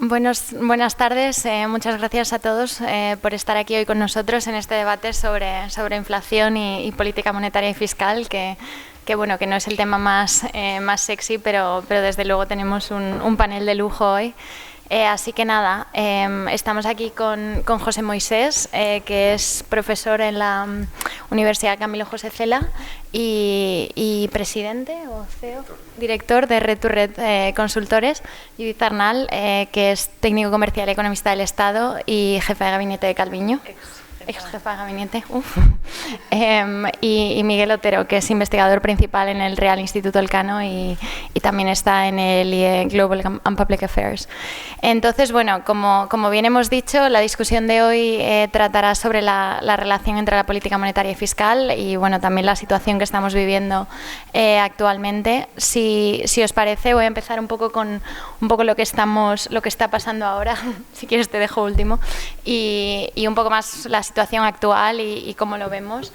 Buenas tardes. Muchas gracias a todos por estar aquí hoy con nosotros en este debate sobre inflación y política monetaria y fiscal, que no es el tema más sexy, pero desde luego tenemos un panel de lujo hoy. Así que nada, estamos aquí con José Moisés, que es profesor en la Universidad Camilo José Cela y presidente o CEO, director de Red to Red Consultores, Judith Arnal, que es técnico comercial y economista del Estado y jefe de gabinete de Calviño. Ex jefa de gabinete, y Miguel Otero, que es investigador principal en el Real Instituto Elcano y también está en el IE Global and Public Affairs. Entonces, bueno, como bien hemos dicho, la discusión de hoy tratará sobre la relación entre la política monetaria y fiscal y, bueno, también la situación que estamos viviendo actualmente. Si os parece, voy a empezar un poco con lo que está pasando ahora. Si quieres te dejo último, y un poco más la situación actual y cómo lo vemos,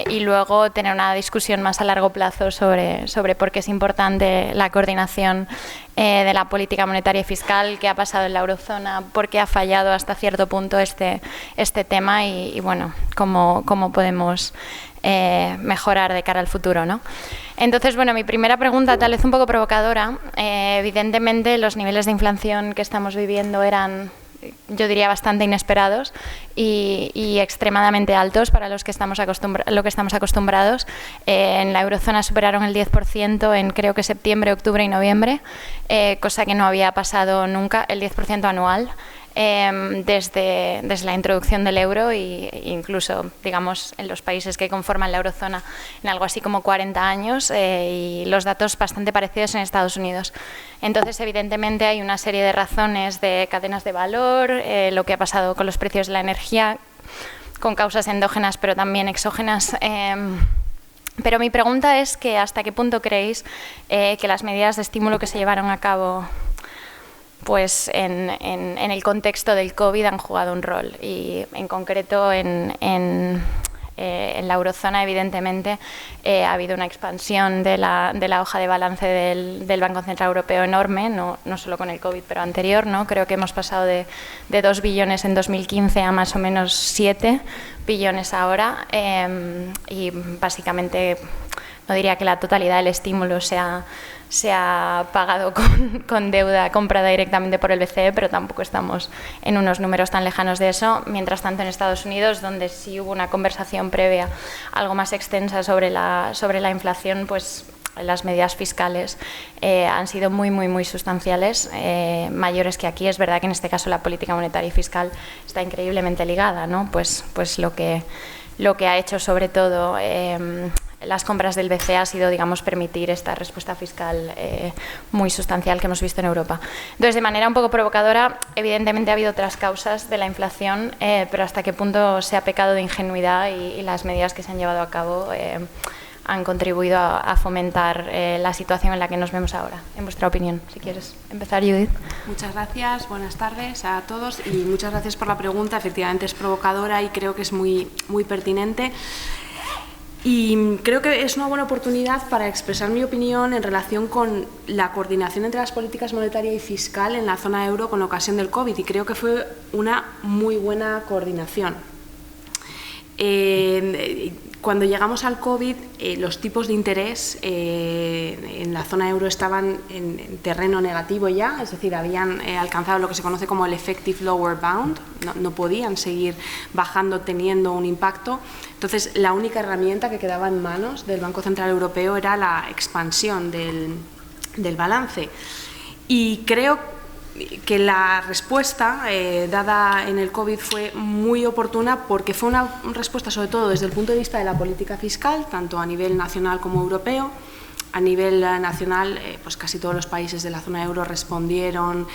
y luego tener una discusión más a largo plazo sobre por qué es importante la coordinación de la política monetaria y fiscal, qué ha pasado en la eurozona, por qué ha fallado hasta cierto punto este tema y bueno, cómo podemos mejorar de cara al futuro, ¿no? Entonces, bueno, mi primera pregunta, tal vez un poco provocadora, evidentemente los niveles de inflación que estamos viviendo eran, yo diría, bastante inesperados y extremadamente altos para lo que estamos acostumbrados. En la eurozona superaron el 10% en, creo que septiembre, octubre y noviembre, cosa que no había pasado nunca, el 10% anual. Desde la introducción del euro e incluso, digamos, en los países que conforman la eurozona en algo así como 40 años, y los datos bastante parecidos en Estados Unidos. Entonces, evidentemente, hay una serie de razones de cadenas de valor, lo que ha pasado con los precios de la energía, con causas endógenas pero también exógenas. Pero mi pregunta es que ¿hasta qué punto creéis que las medidas de estímulo que se llevaron a cabo pues en el contexto del COVID han jugado un rol? Y en concreto en la eurozona, evidentemente, ha habido una expansión de la hoja de balance del Banco Central Europeo enorme, no solo con el COVID, pero anterior, ¿no? Creo que hemos pasado de 2 billones en 2015 a más o menos 7 billones ahora, y básicamente no diría que la totalidad del estímulo se ha pagado con deuda comprada directamente por el BCE, pero tampoco estamos en unos números tan lejanos de eso. Mientras tanto, en Estados Unidos, donde sí hubo una conversación previa algo más extensa sobre la inflación, pues las medidas fiscales han sido muy sustanciales, mayores que aquí. Es verdad que en este caso la política monetaria y fiscal está increíblemente ligada, ¿no? Pues lo que ha hecho sobre todo las compras del BCE ha sido, digamos, permitir esta respuesta fiscal muy sustancial que hemos visto en Europa. Entonces, de manera un poco provocadora, evidentemente ha habido otras causas de la inflación, pero hasta qué punto se ha pecado de ingenuidad y las medidas que se han llevado a cabo han contribuido a fomentar la situación en la que nos vemos ahora, en vuestra opinión. Si quieres empezar, Judith. Muchas gracias, buenas tardes a todos y muchas gracias por la pregunta. Efectivamente es provocadora y creo que es muy pertinente. Y creo que es una buena oportunidad para expresar mi opinión en relación con la coordinación entre las políticas monetaria y fiscal en la zona euro con ocasión del COVID, y creo que fue una muy buena coordinación. Cuando llegamos al COVID, los tipos de interés en la zona euro estaban en terreno negativo ya, es decir, habían alcanzado lo que se conoce como el effective lower bound, no podían seguir bajando teniendo un impacto. Entonces, la única herramienta que quedaba en manos del Banco Central Europeo era la expansión del balance. Y creo que la respuesta dada en el COVID fue muy oportuna, porque fue una respuesta sobre todo desde el punto de vista de la política fiscal, tanto a nivel nacional como europeo. A nivel nacional, pues casi todos los países de la zona euro respondieron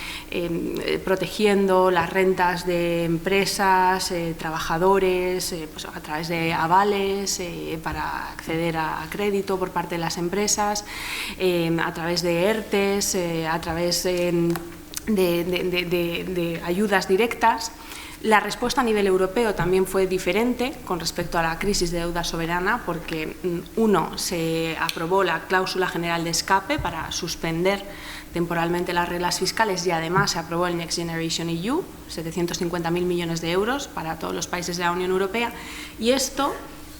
protegiendo las rentas de empresas, trabajadores, pues a través de avales para acceder a crédito por parte de las empresas, a través de ERTES, a través de ayudas directas. La respuesta a nivel europeo también fue diferente con respecto a la crisis de deuda soberana, porque se aprobó la cláusula general de escape para suspender temporalmente las reglas fiscales y además se aprobó el Next Generation EU, 750.000 millones de euros para todos los países de la Unión Europea, y esto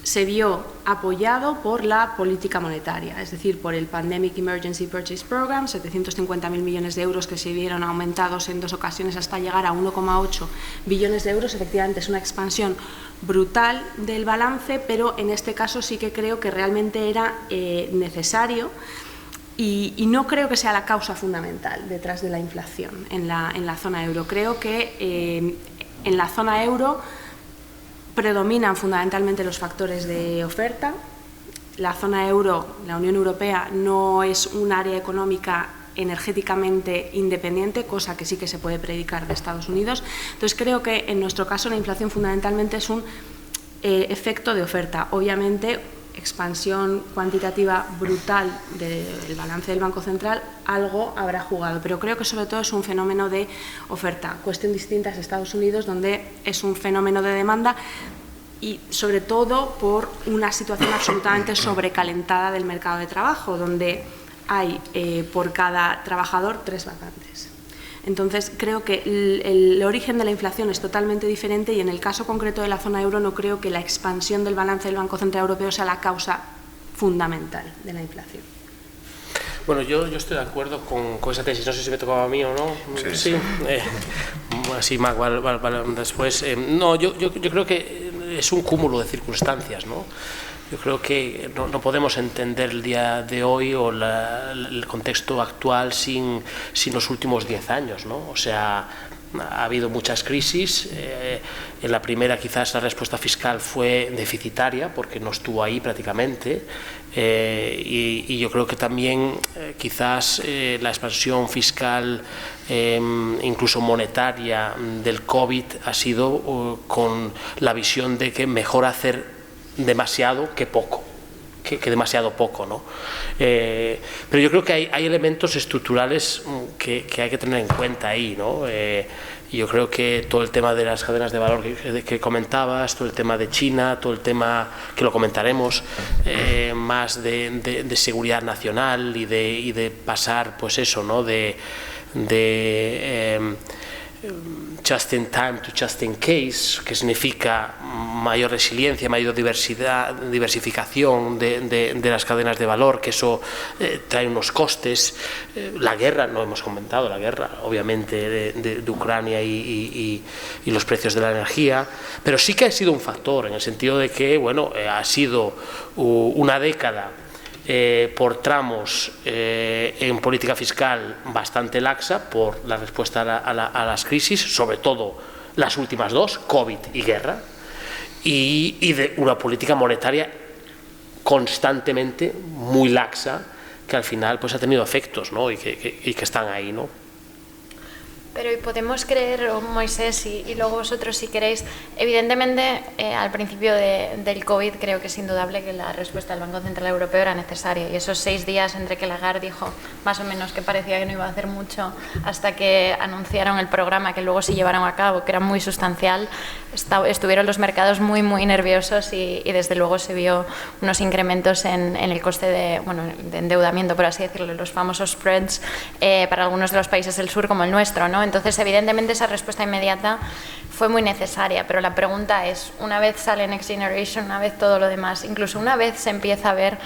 se vio apoyado por la política monetaria, es decir, por el Pandemic Emergency Purchase Program, 750.000 millones de euros que se vieron aumentados en 2 ocasiones hasta llegar a 1,8 billones de euros. Efectivamente, es una expansión brutal del balance, pero en este caso sí que creo que realmente era necesario y no creo que sea la causa fundamental detrás de la inflación en la zona euro. Creo que en la zona euro predominan fundamentalmente los factores de oferta. La zona euro, la Unión Europea, no es un área económica energéticamente independiente, cosa que sí que se puede predicar de Estados Unidos. Entonces creo que en nuestro caso la inflación fundamentalmente es un efecto de oferta. Obviamente, expansión cuantitativa brutal del balance del Banco Central, algo habrá jugado, pero creo que sobre todo es un fenómeno de oferta. Cuestión distinta es Estados Unidos, donde es un fenómeno de demanda y sobre todo por una situación absolutamente sobrecalentada del mercado de trabajo, donde hay por cada trabajador 3 vacantes. Entonces, creo que el origen de la inflación es totalmente diferente y en el caso concreto de la zona euro no creo que la expansión del balance del Banco Central Europeo sea la causa fundamental de la inflación. Bueno, yo estoy de acuerdo con esa tesis, no sé si me tocaba a mí o no. Sí. Así, Mac, después. No, yo creo que es un cúmulo de circunstancias, ¿no? Yo creo que no podemos entender el día de hoy o el contexto actual sin los últimos 10 años, ¿no? O sea, ha habido muchas crisis. En la primera quizás la respuesta fiscal fue deficitaria porque no estuvo ahí prácticamente. Y yo creo que también quizás la expansión fiscal, incluso monetaria del COVID ha sido con la visión de que mejor hacer demasiado que poco, que demasiado poco, ¿no? Pero yo creo que hay elementos estructurales que hay que tener en cuenta ahí, ¿no? Yo creo que todo el tema de las cadenas de valor que comentabas, todo el tema de China, todo el tema que lo comentaremos, más de seguridad nacional y de pasar, pues eso, ¿no? De just in time to just in case, que significa mayor resiliencia, mayor diversificación de las cadenas de valor, que eso trae unos costes. La guerra, no hemos comentado, la guerra obviamente de Ucrania y los precios de la energía, pero sí que ha sido un factor en el sentido de que, bueno, ha sido una década por tramos en política fiscal bastante laxa por la respuesta a las crisis, sobre todo las últimas dos, COVID y guerra, y de una política monetaria constantemente muy laxa que al final pues ha tenido efectos, ¿no? y que están ahí, ¿no? Pero ¿y podemos creer, Moisés, y luego vosotros si queréis, evidentemente al principio del COVID creo que es indudable que la respuesta del Banco Central Europeo era necesaria y esos 6 días entre que Lagarde dijo más o menos que parecía que no iba a hacer mucho hasta que anunciaron el programa que luego se llevaron a cabo, que era muy sustancial, estuvieron los mercados muy nerviosos y desde luego se vio unos incrementos en el coste de endeudamiento, por así decirlo, los famosos spreads para algunos de los países del sur como el nuestro, ¿no? Entonces, evidentemente, esa respuesta inmediata fue muy necesaria, pero la pregunta es, una vez sale Next Generation, una vez todo lo demás, incluso una vez se empieza a ver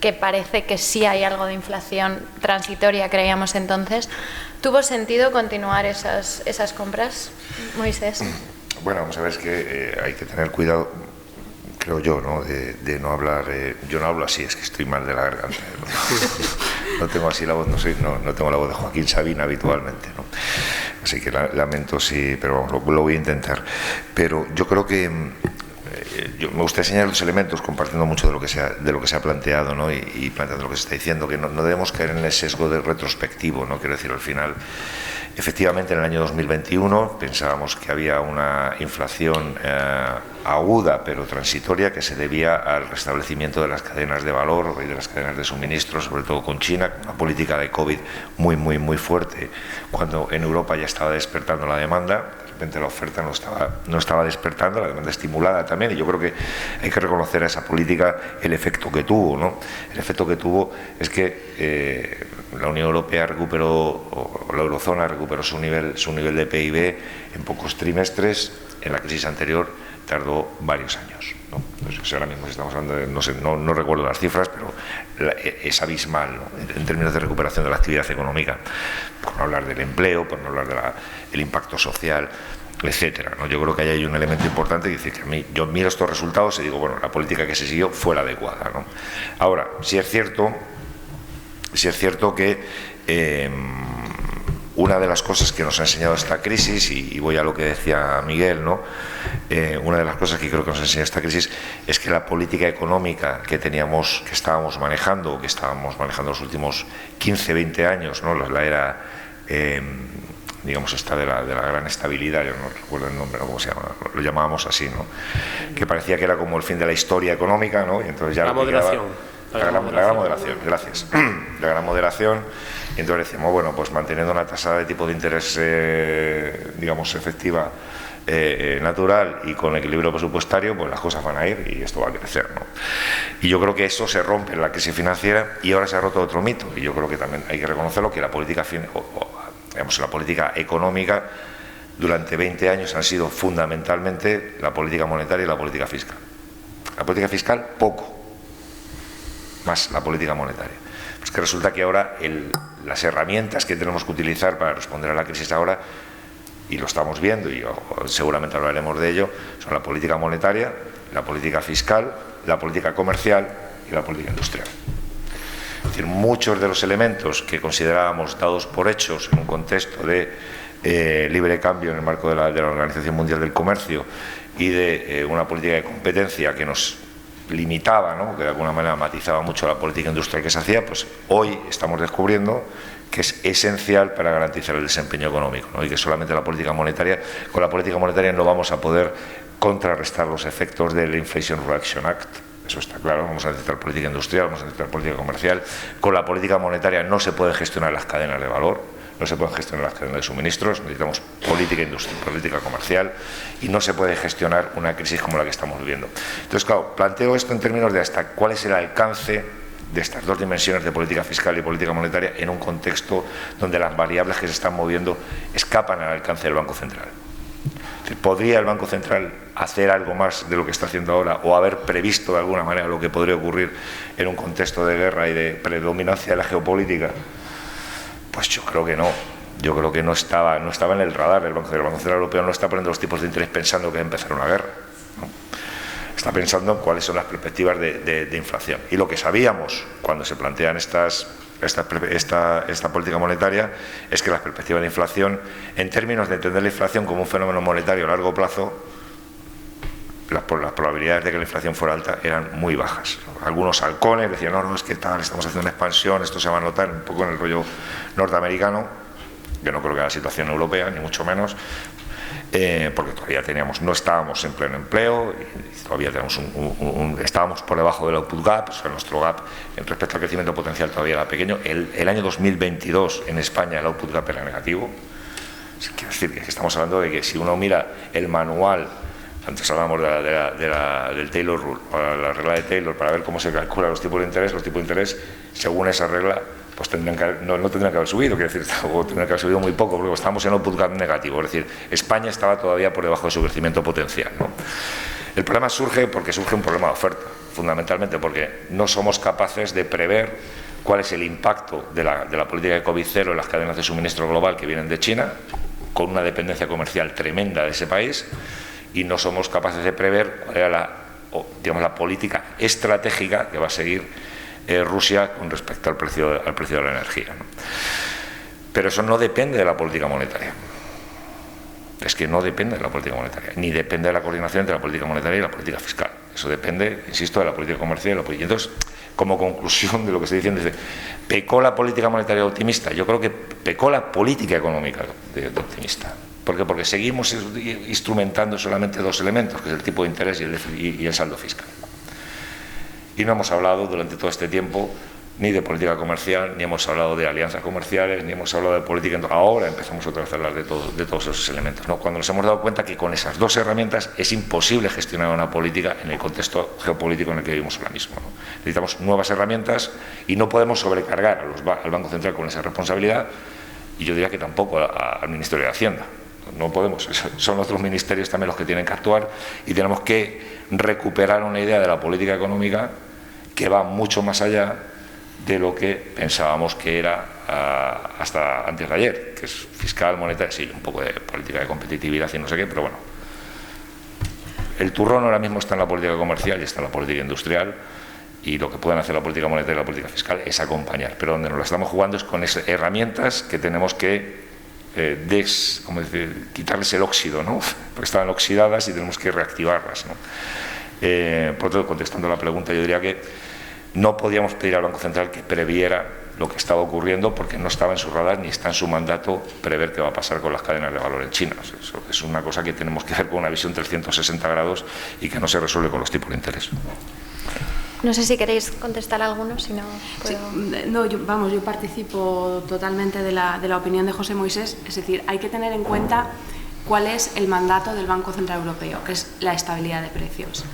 que parece que sí hay algo de inflación transitoria, creíamos entonces, ¿tuvo sentido continuar esas compras, Moisés? Bueno, vamos a ver, es que hay que tener cuidado, creo yo, ¿no? De no hablar, yo no hablo así, es que estoy mal de la garganta, no tengo así la voz, no tengo la voz de Joaquín Sabina habitualmente, ¿no? Así que lamento, sí, pero vamos, lo voy a intentar. Pero yo creo que me gustaría señalar los elementos, compartiendo mucho de lo que se ha planteado, ¿no? y planteando lo que se está diciendo, que no debemos caer en el sesgo de retrospectivo, ¿no? Quiero decir, al final, efectivamente, en el año 2021 pensábamos que había una inflación aguda pero transitoria que se debía al restablecimiento de las cadenas de valor y de las cadenas de suministro, sobre todo con China, una política de COVID muy fuerte, cuando en Europa ya estaba despertando la demanda. repente la oferta no estaba despertando, la demanda estimulada también, y yo creo que hay que reconocer a esa política el efecto que tuvo, ¿no? El efecto que tuvo es que la Unión Europea recuperó, o la eurozona recuperó su nivel de PIB en pocos trimestres. En la crisis anterior tardó varios años, ¿no? Entonces, ahora mismo estamos hablando de, no sé, no recuerdo las cifras, pero es abismal, ¿no? En términos de recuperación de la actividad económica, por no hablar del empleo, por no hablar del impacto social, etcétera, ¿no? Yo creo que ahí hay un elemento importante, que decir que yo miro estos resultados y digo, bueno, la política que se siguió fue la adecuada, ¿no? Ahora, sí es cierto que una de las cosas que nos ha enseñado esta crisis, y voy a lo que decía Miguel, ¿no? Una de las cosas que creo que nos ha enseñado esta crisis es que la política económica que estábamos manejando los últimos 15, 20 años, ¿no? La era, digamos, esta de la gran estabilidad, yo no recuerdo el nombre, ¿no? ¿Cómo se llama? Lo llamábamos así, ¿no? Que parecía que era como el fin de la historia económica, ¿no? Y entonces ya la moderación. La gran moderación, gracias. La gran moderación. Y entonces decimos, bueno, pues manteniendo una tasa de tipo de interés, digamos, efectiva, natural y con equilibrio presupuestario, pues las cosas van a ir y esto va a crecer, ¿no? Y yo creo que eso se rompe en la crisis financiera, y ahora se ha roto otro mito, y yo creo que también hay que reconocerlo, que la política económica durante 20 años han sido fundamentalmente la política monetaria y la política fiscal. La política fiscal, poco más la política monetaria. Pues que resulta que ahora las herramientas que tenemos que utilizar para responder a la crisis ahora, y lo estamos viendo, y seguramente hablaremos de ello, son la política monetaria, la política fiscal, la política comercial y la política industrial. Es decir, muchos de los elementos que considerábamos dados por hechos en un contexto de libre cambio en el marco de la Organización Mundial del Comercio y de una política de competencia que nos limitaba, ¿no? Que de alguna manera matizaba mucho la política industrial que se hacía, pues hoy estamos descubriendo que es esencial para garantizar el desempeño económico, ¿no? Y que solamente con la política monetaria no vamos a poder contrarrestar los efectos del Inflation Reduction Act. Eso está claro. Vamos a necesitar política industrial, vamos a necesitar política comercial. Con la política monetaria no se pueden gestionar las cadenas de valor, no se pueden gestionar las cadenas de suministros, necesitamos política industrial, política comercial, y no se puede gestionar una crisis como la que estamos viviendo. Entonces, claro, planteo esto en términos de hasta cuál es el alcance de estas dos dimensiones de política fiscal y política monetaria en un contexto donde las variables que se están moviendo escapan al alcance del Banco Central. ¿Podría el Banco Central hacer algo más de lo que está haciendo ahora, o haber previsto de alguna manera lo que podría ocurrir en un contexto de guerra y de predominancia de la geopolítica? Pues yo creo que no. Yo creo que no estaba en el radar del Banco Central Europeo. No está poniendo los tipos de interés pensando que va a empezar una guerra, ¿no? Está pensando en cuáles son las perspectivas de inflación. Y lo que sabíamos cuando se plantean esta política monetaria es que las perspectivas de inflación, en términos de entender la inflación como un fenómeno monetario a largo plazo, las probabilidades de que la inflación fuera alta eran muy bajas. Algunos halcones decían, no, es que tal, estamos haciendo una expansión, esto se va a notar un poco en el rollo norteamericano, que no creo que era la situación europea, ni mucho menos, porque todavía no estábamos en pleno empleo, y todavía estábamos por debajo del output gap, o sea, nuestro gap respecto al crecimiento potencial todavía era pequeño. El año 2022 en España el output gap era negativo. Quiero decir que estamos hablando de que si uno mira el manual, antes hablábamos del Taylor Rule, la regla de Taylor, para ver cómo se calculan los tipos de interés, según esa regla, pues no tendrían que haber subido, quiero decir, o tendrían que haber subido muy poco, porque estamos en output gap negativo, es decir, España estaba todavía por debajo de su crecimiento potencial, ¿no? El problema surge porque surge un problema de oferta, fundamentalmente porque no somos capaces de prever cuál es el impacto de la política de COVID-0 en las cadenas de suministro global que vienen de China, con una dependencia comercial tremenda de ese país, y no somos capaces de prever cuál era la política estratégica que va a seguir Rusia con respecto al precio de la energía, ¿no? Pero eso no depende de la política monetaria. Es que no depende de la política monetaria, ni depende de la coordinación entre la política monetaria y la política fiscal. Eso depende, insisto, de la política comercial. Y entonces, como conclusión de lo que estoy diciendo, ¿pecó la política monetaria optimista? Yo creo que pecó la política económica de optimista. ¿Por qué? Porque seguimos instrumentando solamente dos elementos, que es el tipo de interés y el saldo fiscal. Y no hemos hablado durante todo este tiempo ni de política comercial, ni hemos hablado de alianzas comerciales, ni hemos hablado de política. Ahora empezamos otra vez a hablar de todos esos elementos, ¿no? Cuando nos hemos dado cuenta que con esas dos herramientas es imposible gestionar una política en el contexto geopolítico en el que vivimos ahora mismo, ¿no? Necesitamos nuevas herramientas y no podemos sobrecargar al Banco Central con esa responsabilidad, y yo diría que tampoco al Ministerio de Hacienda. No podemos, son otros ministerios también los que tienen que actuar, y tenemos que recuperar una idea de la política económica que va mucho más allá de lo que pensábamos que era hasta antes de ayer, que es fiscal, monetaria, sí, un poco de política de competitividad y no sé qué, pero bueno. El turrón ahora mismo está en la política comercial y está en la política industrial, y lo que pueden hacer la política monetaria y la política fiscal es acompañar, pero donde nos la estamos jugando es con esas herramientas que tenemos que quitarles el óxido, ¿no? Porque estaban oxidadas y tenemos que reactivarlas, ¿no? Por otro, contestando a la pregunta, yo diría que no podíamos pedir al Banco Central que previera lo que estaba ocurriendo, porque no estaba en su radar ni está en su mandato prever qué va a pasar con las cadenas de valor en China. Eso es una cosa que tenemos que ver con una visión 360 grados y que no se resuelve con los tipos de interés. No sé si queréis contestar alguno, si no puedo... Sí, no, yo participo totalmente de la opinión de José Moisés. Es decir, hay que tener en cuenta cuál es el mandato del Banco Central Europeo, que es la estabilidad de precios.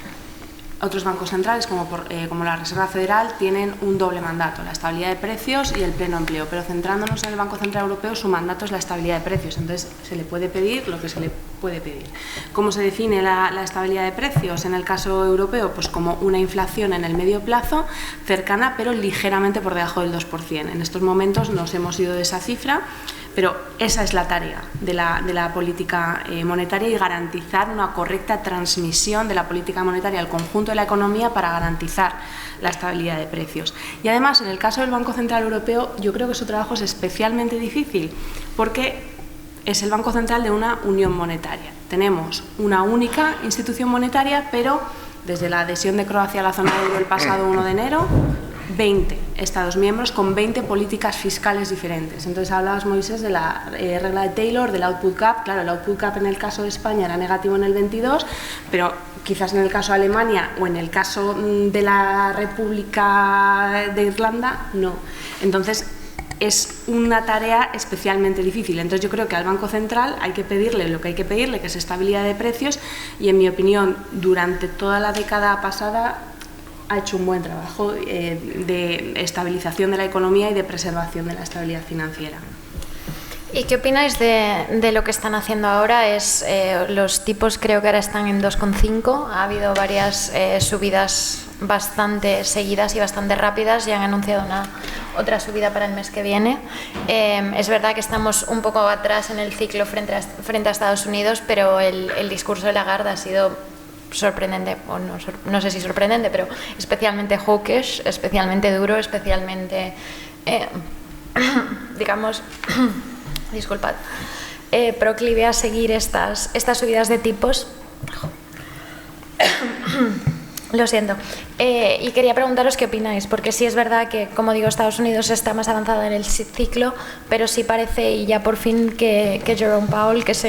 Otros bancos centrales, como la Reserva Federal, tienen un doble mandato, la estabilidad de precios y el pleno empleo, pero centrándonos en el Banco Central Europeo, su mandato es la estabilidad de precios, entonces se le puede pedir lo que se le puede pedir. ¿Cómo se define la estabilidad de precios en el caso europeo? Pues como una inflación en el medio plazo cercana, pero ligeramente por debajo del 2%. En estos momentos nos hemos ido de esa cifra, pero esa es la tarea de la política monetaria, y garantizar una correcta transmisión de la política monetaria al conjunto de la economía para garantizar la estabilidad de precios. Y además, en el caso del Banco Central Europeo, yo creo que su trabajo es especialmente difícil, porque es el Banco Central de una unión monetaria. Tenemos una única institución monetaria, pero desde la adhesión de Croacia a la zona euro el pasado 1 de enero, 20 Estados miembros con 20 políticas fiscales diferentes. Entonces hablabas, Moisés, de la regla de Taylor, del output gap. Claro, el output gap en el caso de España era negativo en el 22, pero quizás en el caso de Alemania o en el caso de la República de Irlanda, no. Entonces es una tarea especialmente difícil. Entonces yo creo que al Banco Central hay que pedirle lo que hay que pedirle, que es estabilidad de precios, y en mi opinión durante toda la década pasada ha hecho un buen trabajo de estabilización de la economía y de preservación de la estabilidad financiera. ¿Y qué opináis de lo que están haciendo ahora? Los tipos creo que ahora están en 2,5. Ha habido varias subidas bastante seguidas y bastante rápidas, y han anunciado otra subida para el mes que viene. Es verdad que estamos un poco atrás en el ciclo frente a Estados Unidos, pero el discurso de Lagarde ha sido sorprendente, o no sé si sorprendente, pero especialmente hawkish, especialmente duro, especialmente, digamos, disculpad, proclive a seguir estas subidas de tipos. Lo siento. Y quería preguntaros qué opináis, porque sí es verdad que, como digo, Estados Unidos está más avanzado en el ciclo, pero sí parece, y ya por fin, que Jerome Powell, que es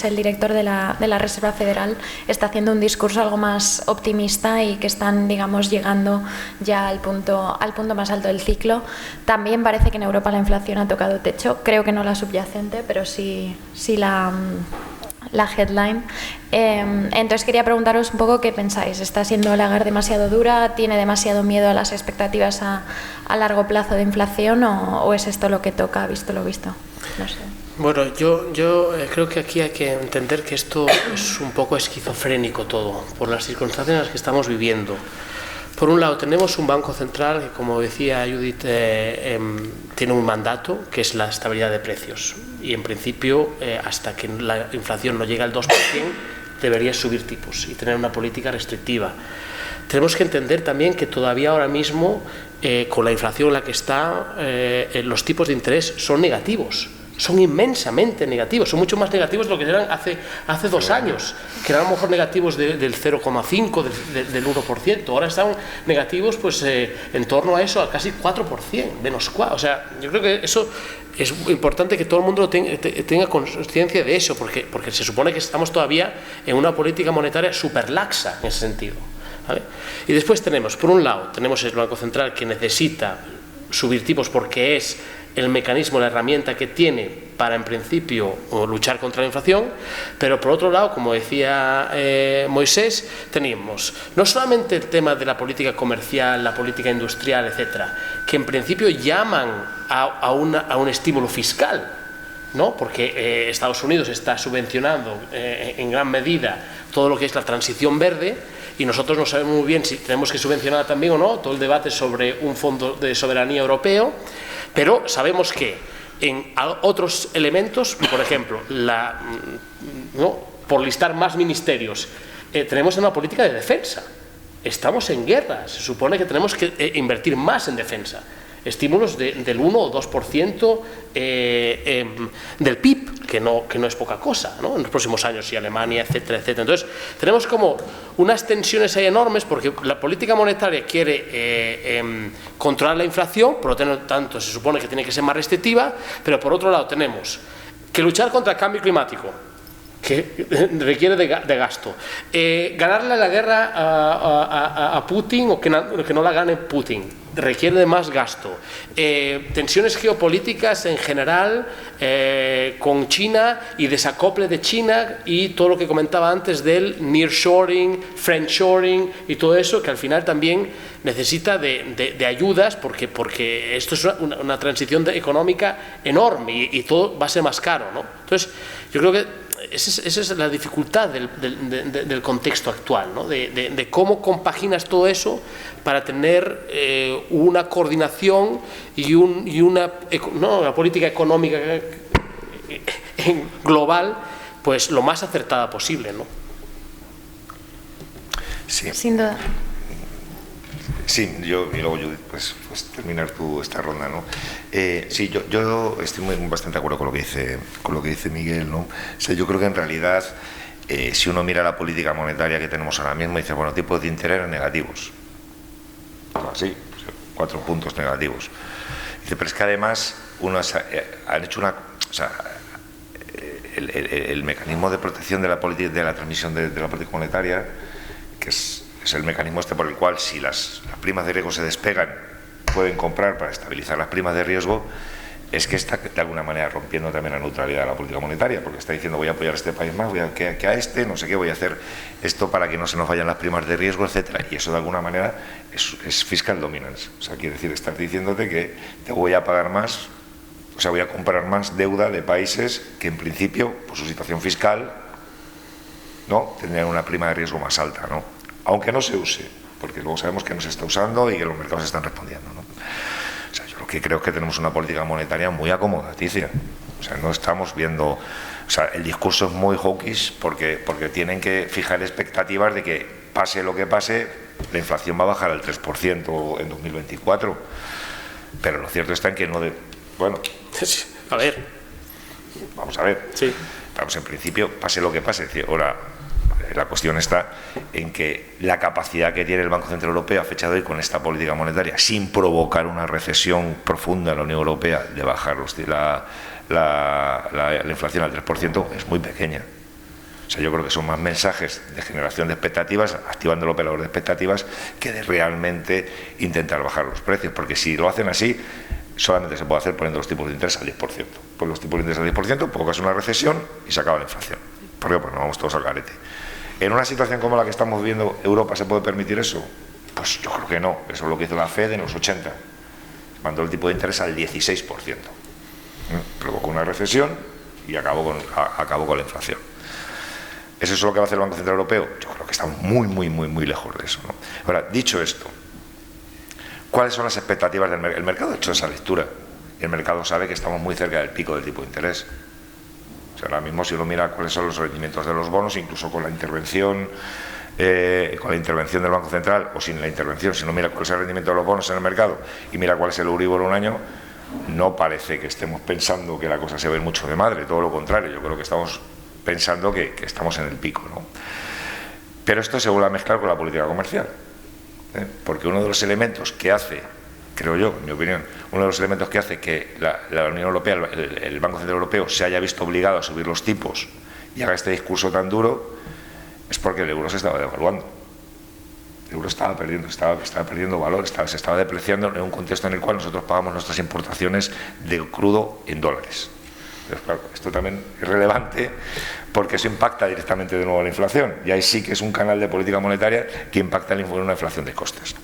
el director de la Reserva Federal, está haciendo un discurso algo más optimista, y que están, digamos, llegando ya al punto más alto del ciclo. También parece que en Europa la inflación ha tocado techo, creo que no la subyacente, pero sí la headline. Entonces quería preguntaros un poco qué pensáis. ¿Está siendo Lagarde demasiado dura? ¿Tiene demasiado miedo a las expectativas a largo plazo de inflación? ¿O es esto lo que toca, visto lo visto? No sé. Bueno, yo creo que aquí hay que entender que esto es un poco esquizofrénico todo, por las circunstancias en las que estamos viviendo. Por un lado, tenemos un Banco Central que, como decía Judith, tiene un mandato que es la estabilidad de precios, y en principio, hasta que la inflación no llegue al 2%, debería subir tipos y tener una política restrictiva. Tenemos que entender también que todavía ahora mismo, con la inflación en la que está, los tipos de interés son negativos. Son inmensamente negativos, son mucho más negativos de lo que eran hace 2 años, que eran a lo mejor negativos del 0,5%, del 1%, ahora están negativos pues en torno a eso, a casi 4%, menos 4%. O sea, yo creo que eso es importante, que todo el mundo tenga conciencia de eso, porque se supone que estamos todavía en una política monetaria súper laxa en ese sentido, ¿vale? Y después tenemos, por un lado, tenemos el Banco Central que necesita subir tipos porque es el mecanismo, la herramienta que tiene para, en principio, luchar contra la inflación, pero por otro lado, como decía Moisés, tenemos no solamente el tema de la política comercial, la política industrial, etcétera, que en principio llaman a un estímulo fiscal, ¿no? Porque Estados Unidos está subvencionando en gran medida todo lo que es la transición verde, y nosotros no sabemos muy bien si tenemos que subvencionar también o no, todo el debate sobre un fondo de soberanía europeo, pero sabemos que en otros elementos, por ejemplo, ¿no? Por listar más ministerios, tenemos una política de defensa. Estamos en guerra, se supone que tenemos que invertir más en defensa. Estímulos del 1 o 2% del PIB, que no es poca cosa, ¿no? En los próximos años, y Alemania, etcétera, etcétera. Entonces, tenemos como unas tensiones ahí enormes, porque la política monetaria quiere controlar la inflación, por lo tanto, se supone que tiene que ser más restrictiva, pero por otro lado tenemos que luchar contra el cambio climático, que requiere de gasto. Ganarle la guerra a Putin, o que no la gane Putin, requiere de más gasto. Tensiones geopolíticas en general con China y desacople de China, y todo lo que comentaba antes del nearshoring, friendshoring y todo eso, que al final también necesita de ayudas, porque esto es una transición económica enorme, y todo va a ser más caro, ¿no? Entonces, yo creo que esa es la dificultad del contexto actual, ¿no? De cómo compaginas todo eso para tener una coordinación y una política económica global, pues lo más acertada posible, ¿no? Sí. Sin duda. Sí, y luego Judith, pues terminar esta ronda, ¿no? Sí, yo estoy bastante de acuerdo con lo que dice Miguel, ¿no? O sea, yo creo que en realidad, si uno mira la política monetaria que tenemos ahora mismo, dice, bueno, tipos de interés negativos, así, 4 puntos negativos. Dice, pero es que además han hecho o sea, el mecanismo de protección de la transmisión de la política monetaria, que es el mecanismo por el cual, si las primas de riesgo se despegan, pueden comprar para estabilizar las primas de riesgo, es que está de alguna manera rompiendo también la neutralidad de la política monetaria, porque está diciendo, voy a apoyar a este país más, que a este, no sé qué, voy a hacer esto para que no se nos vayan las primas de riesgo, etcétera. Y eso de alguna manera es fiscal dominance. O sea, quiere decir, estar diciéndote que te voy a pagar más, o sea, voy a comprar más deuda de países que en principio, por su situación fiscal, ¿no?, tendrían una prima de riesgo más alta, ¿no? Aunque no se use, porque luego sabemos que no se está usando y que los mercados están respondiendo, ¿no? O sea, yo lo que creo es que tenemos una política monetaria muy acomodaticia. O sea, no estamos viendo... O sea, el discurso es muy hawkish porque tienen que fijar expectativas de que, pase lo que pase, la inflación va a bajar al 3% en 2024. Pero lo cierto está en que no... Bueno... A ver. Vamos a ver. Sí. Vamos, en principio, pase lo que pase. Es decir, ahora... La cuestión está en que la capacidad que tiene el Banco Central Europeo a fecha de hoy con esta política monetaria, sin provocar una recesión profunda en la Unión Europea, de bajar la inflación al 3%, es muy pequeña. O sea, yo creo que son más mensajes de generación de expectativas, activando el operador de expectativas, que de realmente intentar bajar los precios, porque si lo hacen así, solamente se puede hacer poniendo los tipos de interés al 10%. Pues los tipos de interés al 10%, provocas una recesión y se acaba la inflación. ¿Por qué? Pues nos vamos todos al garete. ¿En una situación como la que estamos viviendo, Europa se puede permitir eso? Pues yo creo que no. Eso es lo que hizo la Fed en los 80. Mandó el tipo de interés al 16%. Provocó una recesión y acabó con la inflación. ¿Es eso lo que va a hacer el Banco Central Europeo? Yo creo que estamos muy lejos de eso, ¿no? Ahora, dicho esto, ¿cuáles son las expectativas del mercado? El mercado ha hecho esa lectura. Y el mercado sabe que estamos muy cerca del pico del tipo de interés. O sea, ahora mismo, si uno mira cuáles son los rendimientos de los bonos, incluso con la intervención del Banco Central, o sin la intervención, si uno mira cuál es el rendimiento de los bonos en el mercado y mira cuál es el Euribor un año, no parece que estemos pensando que la cosa se va a ir mucho de madre, todo lo contrario. Yo creo que estamos pensando que estamos en el pico, ¿no? Pero esto se vuelve a mezclar con la política comercial, porque uno de los elementos que hace, creo yo, en mi opinión, uno de los elementos que hace que la Unión Europea, el Banco Central Europeo, se haya visto obligado a subir los tipos y haga este discurso tan duro, es porque el euro se estaba devaluando. euro estaba perdiendo valor, se estaba depreciando en un contexto en el cual nosotros pagamos nuestras importaciones de crudo en dólares. Entonces, claro, esto también es relevante porque eso impacta directamente de nuevo la inflación, y ahí sí que es un canal de política monetaria que impacta en una inflación de costes.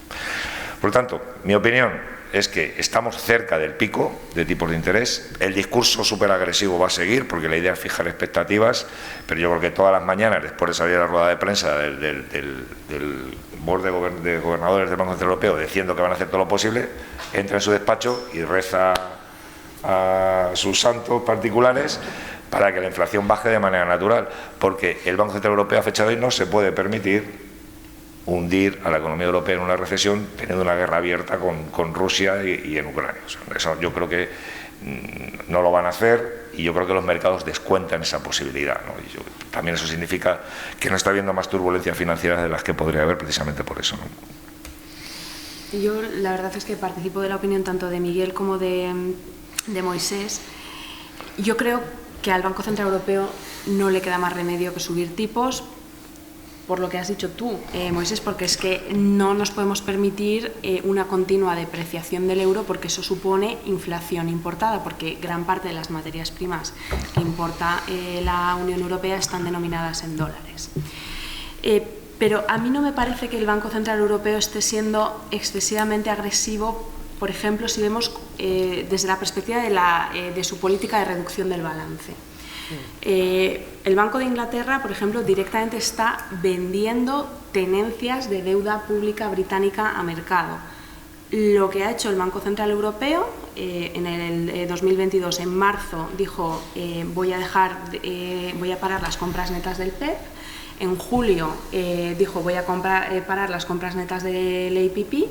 Por lo tanto, mi opinión es que estamos cerca del pico de tipos de interés. El discurso súper agresivo va a seguir porque la idea es fijar expectativas, pero yo creo que todas las mañanas, después de salir a la rueda de prensa del board de gobernadores del Banco Central Europeo diciendo que van a hacer todo lo posible, entra en su despacho y reza a sus santos particulares para que la inflación baje de manera natural, porque el Banco Central Europeo a fecha de hoy no se puede permitir hundir a la economía europea en una recesión teniendo una guerra abierta con Rusia y en Ucrania. O sea, eso yo creo que no lo van a hacer, y yo creo que los mercados descuentan esa posibilidad, ¿no? También eso significa que no está habiendo más turbulencia financiera de las que podría haber, precisamente por eso, ¿no? Yo la verdad es que participo de la opinión tanto de Miguel como de Moisés. Yo creo que al Banco Central Europeo no le queda más remedio que subir tipos, por lo que has dicho tú, Moisés, porque es que no nos podemos permitir una continua depreciación del euro, porque eso supone inflación importada, porque gran parte de las materias primas que importa la Unión Europea están denominadas en dólares. Pero a mí no me parece que el Banco Central Europeo esté siendo excesivamente agresivo, por ejemplo, si vemos desde la perspectiva de su política de reducción del balance. El Banco de Inglaterra, por ejemplo, directamente está vendiendo tenencias de deuda pública británica a mercado. Lo que ha hecho el Banco Central Europeo en el 2022, en marzo, dijo voy a parar las compras netas del PEP. En julio dijo voy a parar las compras netas del APP,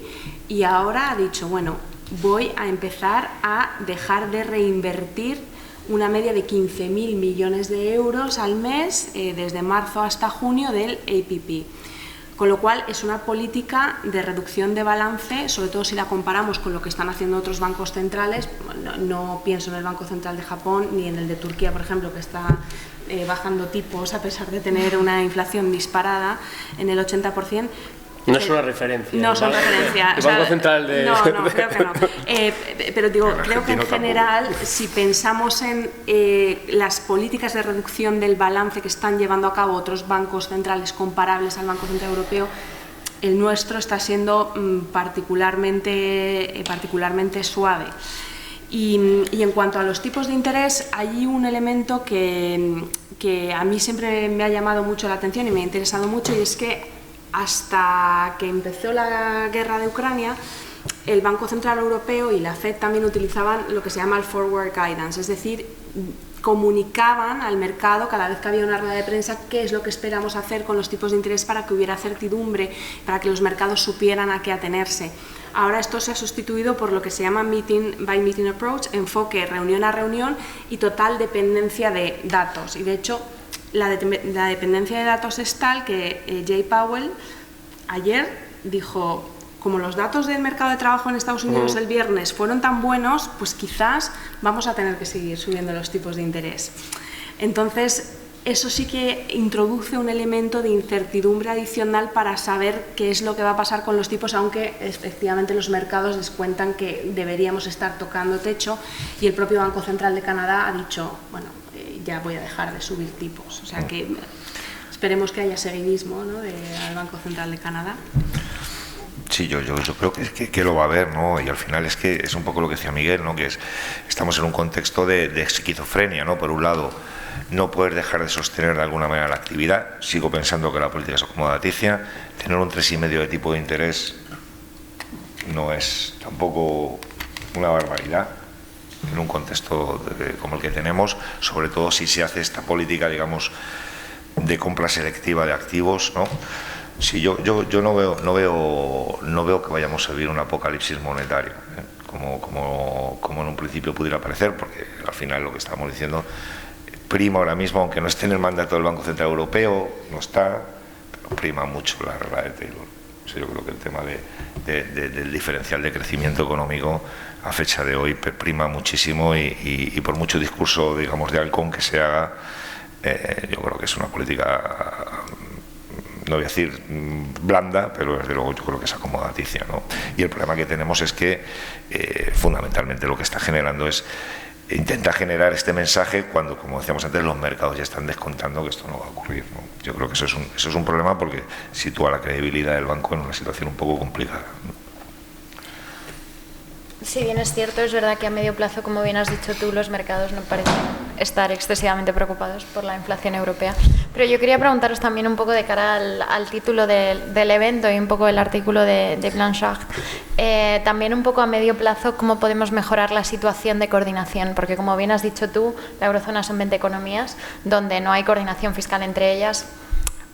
y ahora ha dicho, bueno, voy a empezar a dejar de reinvertir una media de 15.000 millones de euros al mes desde marzo hasta junio del APP. Con lo cual es una política de reducción de balance, sobre todo si la comparamos con lo que están haciendo otros bancos centrales. No pienso en el Banco Central de Japón ni en el de Turquía, por ejemplo, que está bajando tipos a pesar de tener una inflación disparada en el 80%. No es una referencia. No son referencia. El Banco Central de... No, creo que no. Pero digo, creo que en general, si pensamos en las políticas de reducción del balance que están llevando a cabo otros bancos centrales comparables al Banco Central Europeo, el nuestro está siendo particularmente suave. Y en cuanto a los tipos de interés, hay un elemento que a mí siempre me ha llamado mucho la atención y me ha interesado mucho, y es que hasta que empezó la guerra de Ucrania, el Banco Central Europeo y la FED también utilizaban lo que se llama el forward guidance, es decir, comunicaban al mercado cada vez que había una rueda de prensa qué es lo que esperamos hacer con los tipos de interés para que hubiera certidumbre, para que los mercados supieran a qué atenerse. Ahora esto se ha sustituido por lo que se llama meeting by meeting approach, enfoque reunión a reunión y total dependencia de datos. Y de hecho, la dependencia de datos es tal que Jay Powell ayer dijo, como los datos del mercado de trabajo en Estados Unidos el viernes fueron tan buenos, pues quizás vamos a tener que seguir subiendo los tipos de interés. Entonces, eso sí que introduce un elemento de incertidumbre adicional para saber qué es lo que va a pasar con los tipos, aunque efectivamente los mercados descuentan que deberíamos estar tocando techo, y el propio Banco Central de Canadá ha dicho, bueno, ya voy a dejar de subir tipos. O sea que esperemos que haya seguidismo, ¿no?, al Banco Central de Canadá. Sí, yo creo que lo va a haber, ¿no? Y al final es que es un poco lo que decía Miguel, ¿no? Que estamos en un contexto de esquizofrenia, ¿no? Por un lado, no poder dejar de sostener de alguna manera la actividad. Sigo pensando que la política es acomodaticia. Tener un 3,5 de tipo de interés no es tampoco una barbaridad en un contexto como el que tenemos, sobre todo si se hace esta política, digamos, de compra selectiva de activos, ¿no? Sí, yo no veo que vayamos a vivir un apocalipsis monetario, ¿eh? como en un principio pudiera parecer, porque al final lo que estamos diciendo prima ahora mismo, aunque no esté en el mandato del Banco Central Europeo, no está, pero prima mucho la regla de Taylor. O sea, yo creo que el tema del diferencial de crecimiento económico a fecha de hoy prima muchísimo, y por mucho discurso, digamos, de halcón que se haga, yo creo que es una política no voy a decir blanda, pero desde luego yo creo que es acomodaticia, ¿no? Y el problema que tenemos es que fundamentalmente lo que está generando es intenta generar este mensaje cuando, como decíamos antes, los mercados ya están descontando que esto no va a ocurrir, ¿no? Yo creo que eso es un problema porque sitúa la credibilidad del banco en una situación un poco complicada, ¿no? Si bien es cierto, es verdad que a medio plazo, como bien has dicho tú, los mercados no parecen estar excesivamente preocupados por la inflación europea. Pero yo quería preguntaros también un poco de cara al título del evento y un poco el artículo de Blanchard, también un poco a medio plazo, cómo podemos mejorar la situación de coordinación, porque como bien has dicho tú, la eurozona son 20 economías donde no hay coordinación fiscal entre ellas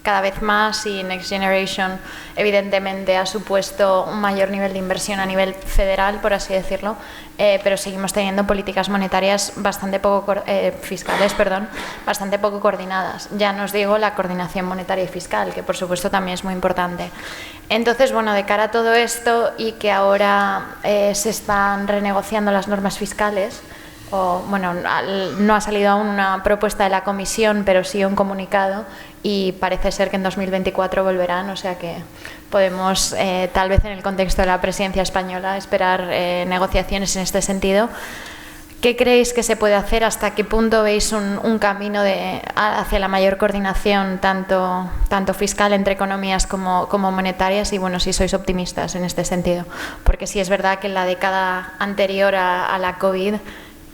cada vez más, y Next Generation evidentemente ha supuesto un mayor nivel de inversión a nivel federal, por así decirlo, pero seguimos teniendo políticas monetarias bastante poco fiscales, bastante poco coordinadas. Ya no os digo la coordinación monetaria y fiscal, que por supuesto también es muy importante. Entonces, bueno, de cara a todo esto y que ahora se están renegociando las normas fiscales, o bueno, no ha salido aún una propuesta de la Comisión, pero sí un comunicado, y parece ser que en 2024 volverán, o sea que podemos, tal vez en el contexto de la presidencia española, esperar negociaciones en este sentido. ¿Qué creéis que se puede hacer? ¿Hasta qué punto veis un camino hacia la mayor coordinación, tanto fiscal entre economías como monetarias? Y bueno, si sois optimistas en este sentido, porque sí es verdad que en la década anterior a la COVID,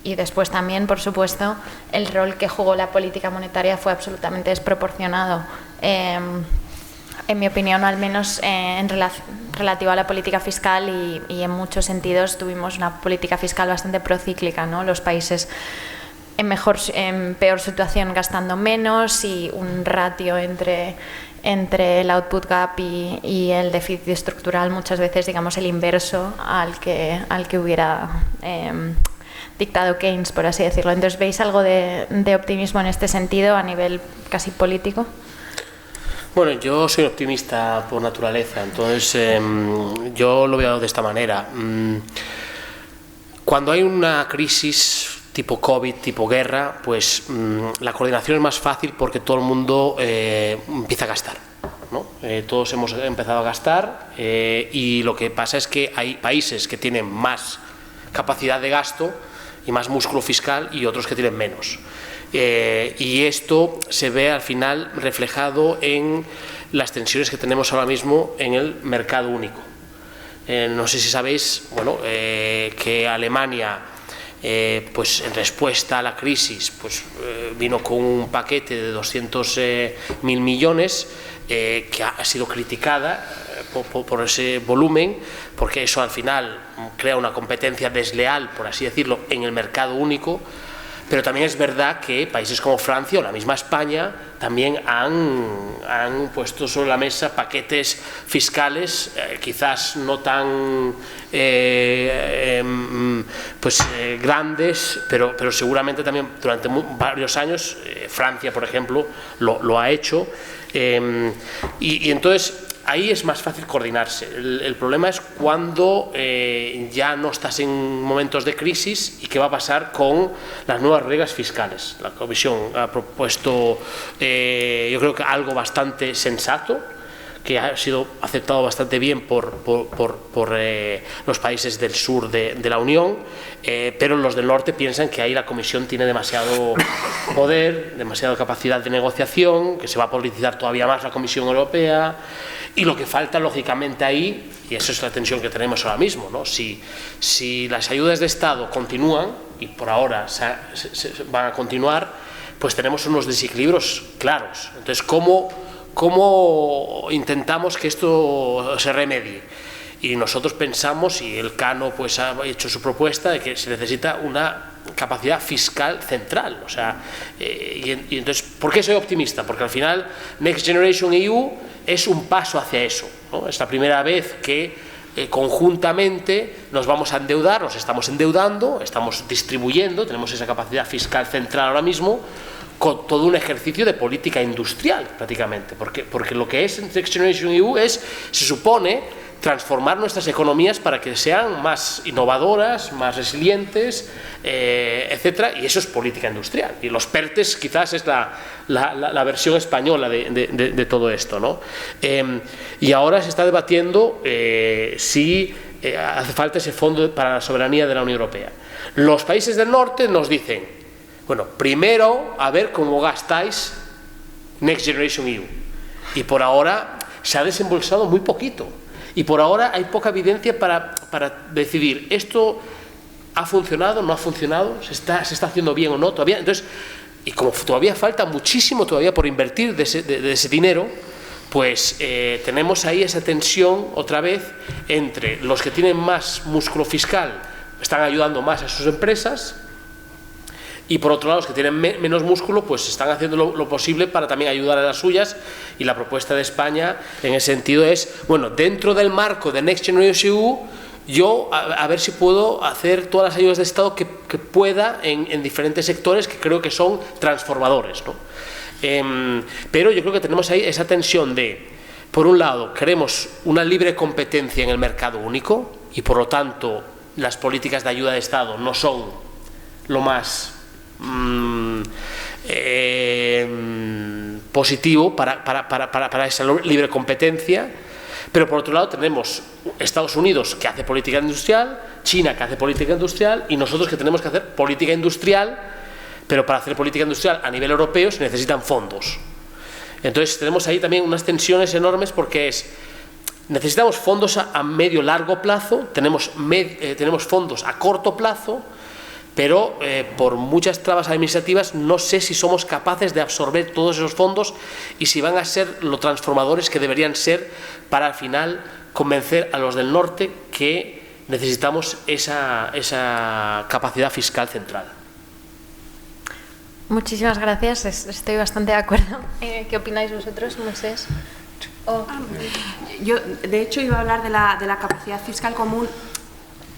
y después también, por supuesto, el rol que jugó la política monetaria fue absolutamente desproporcionado. En mi opinión, al menos relativo a la política fiscal, y en muchos sentidos tuvimos una política fiscal bastante procíclica, ¿no? Los países en peor situación gastando menos, y un ratio entre el output gap y el déficit estructural muchas veces, digamos, el inverso al que hubiera dictado Keynes, por así decirlo. Entonces, ¿veis algo de optimismo en este sentido a nivel casi político? Bueno, yo soy optimista por naturaleza, entonces yo lo veo de esta manera. Cuando hay una crisis tipo COVID, tipo guerra, pues la coordinación es más fácil porque todo el mundo empieza a gastar, ¿no? Todos hemos empezado a gastar, y lo que pasa es que hay países que tienen más capacidad de gasto y más músculo fiscal, y otros que tienen menos. Y esto se ve al final reflejado en las tensiones que tenemos ahora mismo en el mercado único. No sé si sabéis, bueno, que Alemania, pues en respuesta a la crisis, pues vino con un paquete de 200.000 millones, que ha sido criticada por ese volumen, porque eso al final crea una competencia desleal, por así decirlo, en el mercado único. Pero también es verdad que países como Francia o la misma España también han puesto sobre la mesa paquetes fiscales, quizás no tan grandes, pero seguramente también durante varios años. Francia, por ejemplo, lo ha hecho, y entonces ahí es más fácil coordinarse. El problema es cuando ya no estás en momentos de crisis, y qué va a pasar con las nuevas reglas fiscales. La Comisión ha propuesto, yo creo que algo bastante sensato, que ha sido aceptado bastante bien por los países del sur de la Unión, pero los del norte piensan que ahí la Comisión tiene demasiado poder, demasiada capacidad de negociación, que se va a politizar todavía más la Comisión Europea, y lo que falta lógicamente ahí, y eso es la tensión que tenemos ahora mismo, ¿no? Si las ayudas de Estado continúan, y por ahora se van a continuar, pues tenemos unos desequilibrios claros. Entonces, ¿cómo intentamos que esto se remedie? Y nosotros pensamos, y el Cano pues ha hecho su propuesta, de que se necesita una capacidad fiscal central. O sea, y entonces, ¿por qué soy optimista? Porque al final Next Generation EU es un paso hacia eso, ¿no? Es la primera vez que conjuntamente nos vamos a endeudar, nos estamos endeudando, estamos distribuyendo, tenemos esa capacidad fiscal central ahora mismo, con todo un ejercicio de política industrial prácticamente, porque lo que es Next Generation EU se supone transformar nuestras economías para que sean más innovadoras, más resilientes, etcétera, y eso es política industrial. Y los PERTEs quizás es la versión española de todo esto, ¿no? Y ahora se está debatiendo si hace falta ese fondo para la soberanía de la Unión Europea. Los países del norte nos dicen, bueno, primero a ver cómo gastáis Next Generation EU. Y por ahora se ha desembolsado muy poquito. Y por ahora hay poca evidencia para decidir esto ha funcionado, no ha funcionado, se está haciendo bien o no todavía. Entonces, y como todavía falta muchísimo todavía por invertir de ese dinero, pues tenemos ahí esa tensión otra vez entre los que tienen más músculo fiscal, están ayudando más a sus empresas, y por otro lado los que tienen menos músculo pues están haciendo lo posible para también ayudar a las suyas. Y la propuesta de España en ese sentido es, bueno, dentro del marco de Next Generation EU, yo a ver si puedo hacer todas las ayudas de Estado que pueda en diferentes sectores que creo que son transformadores, ¿no? Pero yo creo que tenemos ahí esa tensión de, por un lado, queremos una libre competencia en el mercado único y por lo tanto las políticas de ayuda de Estado no son lo más positivo para esa libre competencia. Pero por otro lado tenemos Estados Unidos que hace política industrial, China que hace política industrial y nosotros que tenemos que hacer política industrial, pero para hacer política industrial a nivel europeo se necesitan fondos. Entonces tenemos ahí también unas tensiones enormes porque necesitamos fondos a medio largo plazo, tenemos fondos a corto plazo, pero por muchas trabas administrativas no sé si somos capaces de absorber todos esos fondos y si van a ser los transformadores que deberían ser para al final convencer a los del norte que necesitamos esa capacidad fiscal central. Muchísimas gracias, estoy bastante de acuerdo. ¿Qué opináis vosotros, Moisés? Yo, de hecho, iba a hablar de la capacidad fiscal común.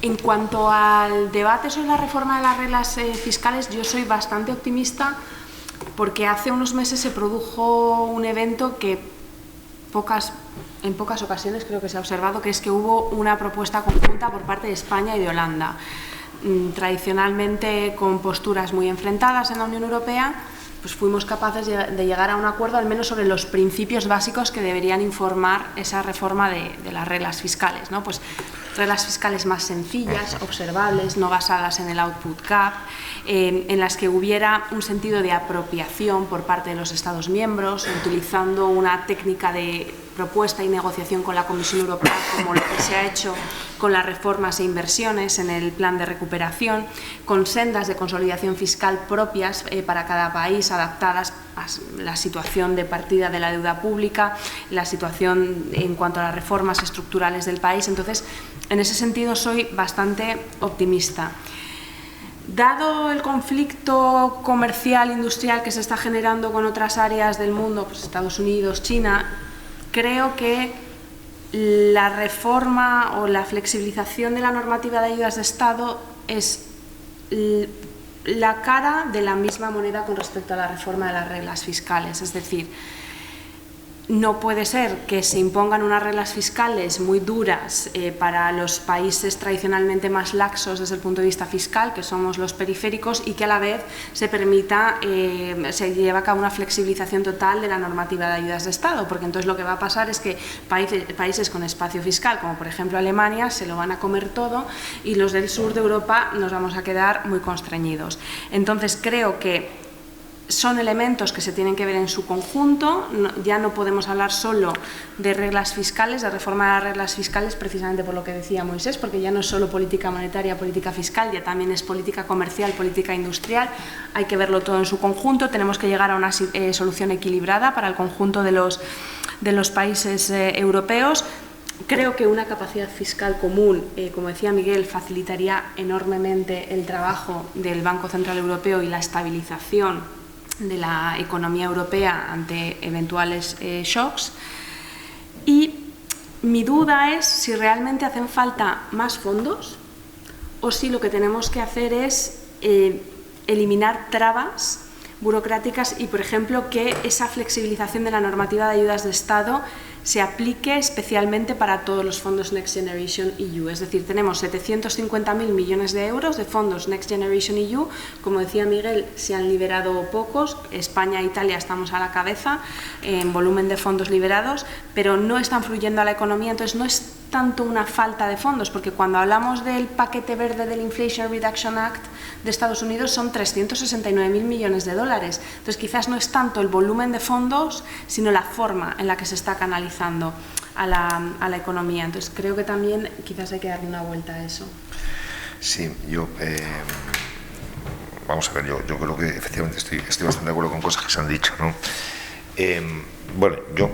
En cuanto al debate sobre la reforma de las reglas fiscales, yo soy bastante optimista porque hace unos meses se produjo un evento que en pocas ocasiones creo que se ha observado, que es que hubo una propuesta conjunta por parte de España y de Holanda. Tradicionalmente con posturas muy enfrentadas en la Unión Europea, pues fuimos capaces de llegar a un acuerdo al menos sobre los principios básicos que deberían informar esa reforma de las reglas fiscales, ¿no? Pues reglas fiscales más sencillas, observables, no basadas en el output cap, en las que hubiera un sentido de apropiación por parte de los Estados miembros, utilizando una técnica de propuesta y negociación con la Comisión Europea, como lo que se ha hecho con las reformas e inversiones en el plan de recuperación, con sendas de consolidación fiscal propias para cada país, adaptadas a la situación de partida de la deuda pública, la situación en cuanto a las reformas estructurales del país. Entonces, en ese sentido soy bastante optimista. Dado el conflicto comercial industrial que se está generando con otras áreas del mundo, pues Estados Unidos, China, creo que la reforma o la flexibilización de la normativa de ayudas de Estado es la cara de la misma moneda con respecto a la reforma de las reglas fiscales. Es decir, no puede ser que se impongan unas reglas fiscales muy duras para los países tradicionalmente más laxos desde el punto de vista fiscal, que somos los periféricos, y que a la vez se permita, se lleve a cabo una flexibilización total de la normativa de ayudas de Estado, porque entonces lo que va a pasar es que países con espacio fiscal, como por ejemplo Alemania, se lo van a comer todo y los del sur de Europa nos vamos a quedar muy constreñidos. Entonces creo que son elementos que se tienen que ver en su conjunto. Ya no podemos hablar solo de reglas fiscales, de reforma de las reglas fiscales, precisamente por lo que decía Moisés, porque ya no es solo política monetaria, política fiscal, ya también es política comercial, política industrial. Hay que verlo todo en su conjunto. Tenemos que llegar a una solución equilibrada para el conjunto de los países europeos. Creo que una capacidad fiscal común, como decía Miguel, facilitaría enormemente el trabajo del Banco Central Europeo y la estabilización de la economía europea ante eventuales shocks. Y mi duda es si realmente hacen falta más fondos o si lo que tenemos que hacer es eliminar trabas burocráticas y, por ejemplo, que esa flexibilización de la normativa de ayudas de Estado se aplique especialmente para todos los fondos Next Generation EU. Es decir, tenemos 750.000 millones de euros de fondos Next Generation EU. Como decía Miguel, se han liberado pocos. España e Italia estamos a la cabeza en volumen de fondos liberados, pero no están fluyendo a la economía, entonces no es tanto una falta de fondos, porque cuando hablamos del paquete verde del Inflation Reduction Act de Estados Unidos son 369.000 millones de dólares. Entonces quizás no es tanto el volumen de fondos, sino la forma en la que se está canalizando a la economía. Entonces creo que también quizás hay que darle una vuelta a eso. Sí, yo... vamos a ver, yo creo que efectivamente estoy bastante de acuerdo con cosas que se han dicho, ¿no? Bueno, yo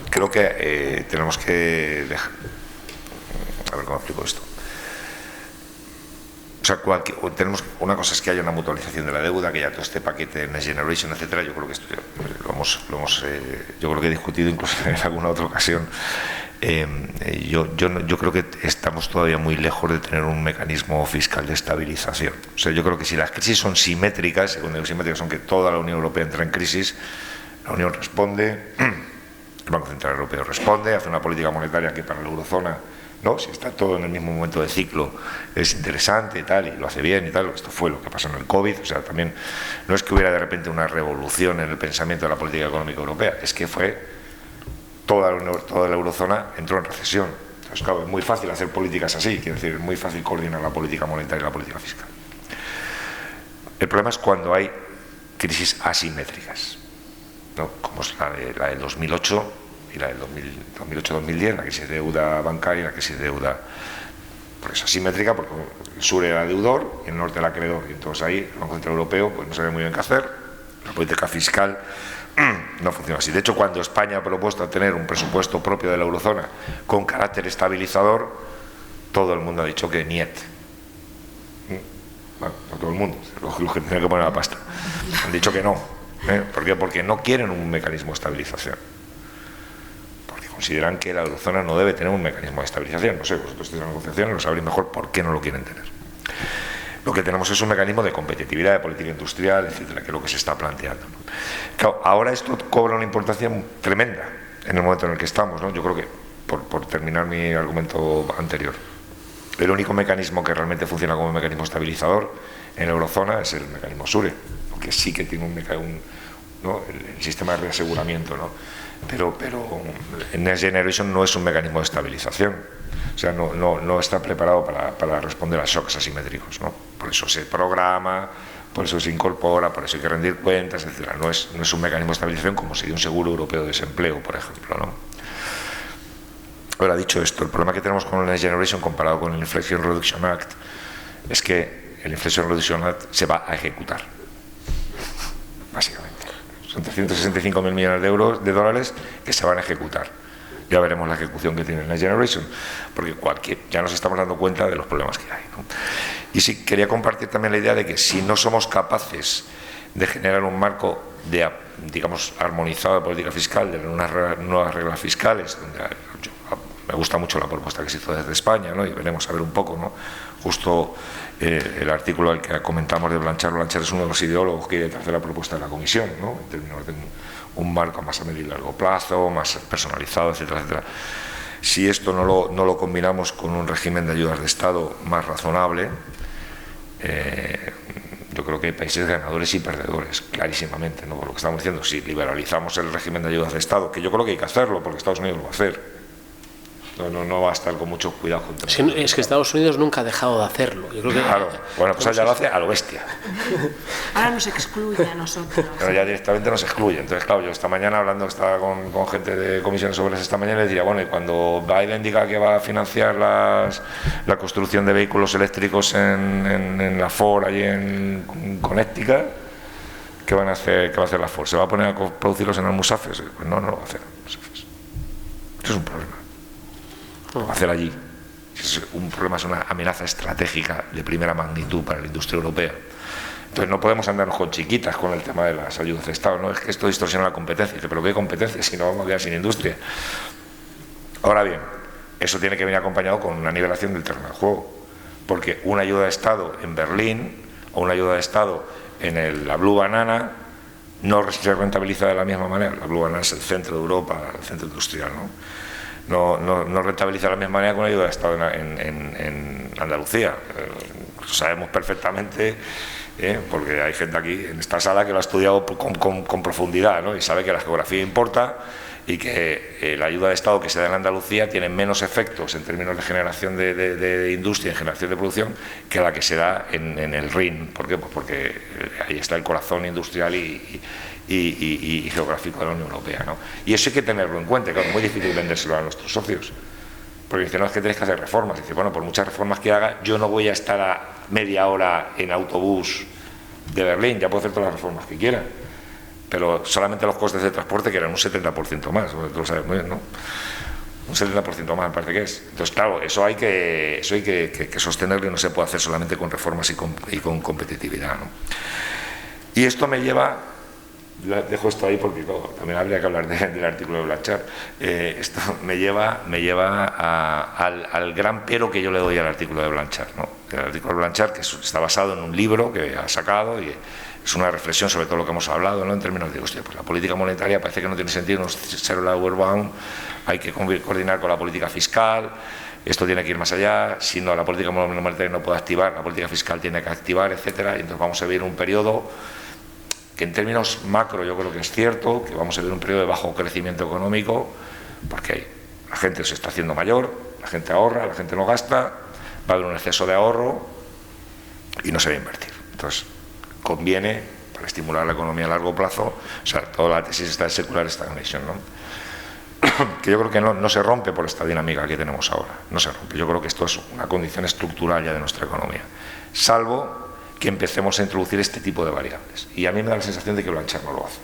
creo que tenemos que dejar... A ver cómo explico esto. O sea, tenemos una cosa es que haya una mutualización de la deuda, que ya todo este paquete Next Generation, etcétera. Yo creo que esto yo creo que he discutido incluso en alguna otra ocasión. Yo creo que estamos todavía muy lejos de tener un mecanismo fiscal de estabilización. O sea, yo creo que si las crisis son simétricas, y cuando digo simétricas son que toda la Unión Europea entra en crisis, la Unión responde, el Banco Central Europeo responde, hace una política monetaria que para la eurozona, ¿no? Si está todo en el mismo momento de ciclo, es interesante y tal, y lo hace bien y tal. Esto fue lo que pasó en el COVID. O sea, también no es que hubiera de repente una revolución en el pensamiento de la política económica europea, es que fue toda la eurozona entró en recesión. Entonces, claro, es muy fácil hacer políticas así, quiero decir, es muy fácil coordinar la política monetaria y la política fiscal. El problema es cuando hay crisis asimétricas, ¿no? Como es la del 2008 y la del 2008-2010, la crisis de deuda bancaria y la crisis de deuda, por eso asimétrica, porque el sur era deudor y el norte era acreedor, y entonces ahí el Banco Central Europeo pues no sabía muy bien qué hacer, la política fiscal no funciona así. De hecho, cuando España ha propuesto tener un presupuesto propio de la eurozona con carácter estabilizador, todo el mundo ha dicho que niet. Bueno, no todo el mundo, los que tenían que poner la pasta han dicho que no. ¿Por qué? Porque no quieren un mecanismo de estabilización. Consideran que la eurozona no debe tener un mecanismo de estabilización. No sé, vosotros estáis en la negociación, lo sabréis mejor por qué no lo quieren tener. Lo que tenemos es un mecanismo de competitividad, de política industrial, etcétera, que es lo que se está planteando, ¿no? Claro, ahora esto cobra una importancia tremenda en el momento en el que estamos, ¿no? Yo creo que, por terminar mi argumento anterior, el único mecanismo que realmente funciona como mecanismo estabilizador en la eurozona es el mecanismo SURE, porque sí que tiene ¿no? el sistema de reaseguramiento, ¿no? Pero Next Generation no es un mecanismo de estabilización, o sea, no está preparado para responder a shocks asimétricos, ¿no? Por eso se programa, por eso se incorpora, por eso hay que rendir cuentas, etcétera. No es un mecanismo de estabilización como sería un seguro europeo de desempleo, por ejemplo, ¿no? Ahora, dicho esto, el problema que tenemos con el Next Generation comparado con el Inflation Reduction Act es que el Inflation Reduction Act se va a ejecutar, básicamente. Son 365.000 millones de dólares que se van a ejecutar. Ya veremos la ejecución que tiene Next Generation, porque ya nos estamos dando cuenta de los problemas que hay, ¿no? Y sí, quería compartir también la idea de que si no somos capaces de generar un marco digamos, armonizado de política fiscal, de unas nuevas reglas fiscales, donde me gusta mucho la propuesta que se hizo desde España, ¿no? Y veremos a ver un poco, ¿no? Justo el artículo al que comentamos de Blanchard es uno de los ideólogos que quiere hacer la propuesta de la Comisión, ¿no? En términos de un marco más a medio y largo plazo, más personalizado, etcétera, etcétera. Si esto no lo combinamos con un régimen de ayudas de Estado más razonable, yo creo que hay países ganadores y perdedores, clarísimamente, ¿no? Por lo que estamos diciendo, si liberalizamos el régimen de ayudas de Estado, que yo creo que hay que hacerlo, porque Estados Unidos lo va a hacer. No va a estar con mucho cuidado contra es que Estados Unidos nunca ha dejado de hacerlo. Yo creo que claro, bueno, pues ya lo hace a lo bestia. Ahora nos excluye a nosotros. Pero ya directamente nos excluye. Entonces, claro, yo esta mañana estaba con gente de comisiones obreras esta mañana, les diría, bueno, y cuando Biden diga que va a financiar la construcción de vehículos eléctricos en la Ford, allí en Connecticut, ¿qué va a hacer la Ford? ¿Se va a poner a producirlos en Almusafes? Pues no lo va a hacer en Almusafes. Esto es un problema. Lo va a hacer allí. Es un problema, es una amenaza estratégica de primera magnitud para la industria europea. Entonces no podemos andarnos con chiquitas con el tema de las ayudas de Estado, ¿no? Es que esto distorsiona la competencia. Dice, pero ¿qué competencia si no vamos a quedar sin industria? Ahora bien, eso tiene que venir acompañado con una nivelación del terreno de juego, porque una ayuda de Estado en Berlín o una ayuda de Estado en la Blue Banana no se rentabiliza de la misma manera. La Blue Banana es el centro de Europa, el centro industrial, no rentabiliza de la misma manera que una ayuda de Estado en Andalucía. Lo sabemos perfectamente, porque hay gente aquí en esta sala que lo ha estudiado con profundidad, ¿no? Y sabe que la geografía importa y que la ayuda de Estado que se da en Andalucía tiene menos efectos en términos de generación de industria, en generación de producción, que la que se da en el Rin. ¿Por qué? Pues porque ahí está el corazón industrial y geográfico de la Unión Europea, ¿no? Y eso hay que tenerlo en cuenta, claro, es muy difícil vendérselo a nuestros socios, porque dicen, no, es que tenéis que hacer reformas. Dice, bueno, por muchas reformas que haga, yo no voy a estar a media hora en autobús de Berlín, ya puedo hacer todas las reformas que quiera, pero solamente los costes de transporte, que eran un 70% más, tú lo sabes muy bien, ¿no? Un 70% más me parece que es. Entonces, claro, eso hay que sostenerlo, y no se puede hacer solamente con reformas y con competitividad, ¿no? Y esto me lleva, dejo esto ahí porque también habría que hablar del artículo de Blanchard, esto me lleva al gran pero que yo le doy al artículo de Blanchard, ¿no? El artículo de Blanchard, que está basado en un libro que ha sacado, y es una reflexión sobre todo lo que hemos hablado, ¿no? En términos de, hostia, pues la política monetaria parece que no tiene sentido, no ser la Bound, hay que coordinar con la política fiscal, esto tiene que ir más allá, si no, la política monetaria no puede activar, la política fiscal tiene que activar, etcétera, y entonces vamos a vivir un periodo que en términos macro yo creo que es cierto, que vamos a ver un periodo de bajo crecimiento económico, porque la gente se está haciendo mayor, la gente ahorra, la gente no gasta, va a haber un exceso de ahorro y no se va a invertir. Entonces, conviene, para estimular la economía a largo plazo, o sea, toda la tesis está de secular stagnation, ¿no? Que yo creo que no se rompe por esta dinámica que tenemos ahora, no se rompe. Yo creo que esto es una condición estructural ya de nuestra economía, salvo que empecemos a introducir este tipo de variables. Y a mí me da la sensación de que Blanchard no lo hace.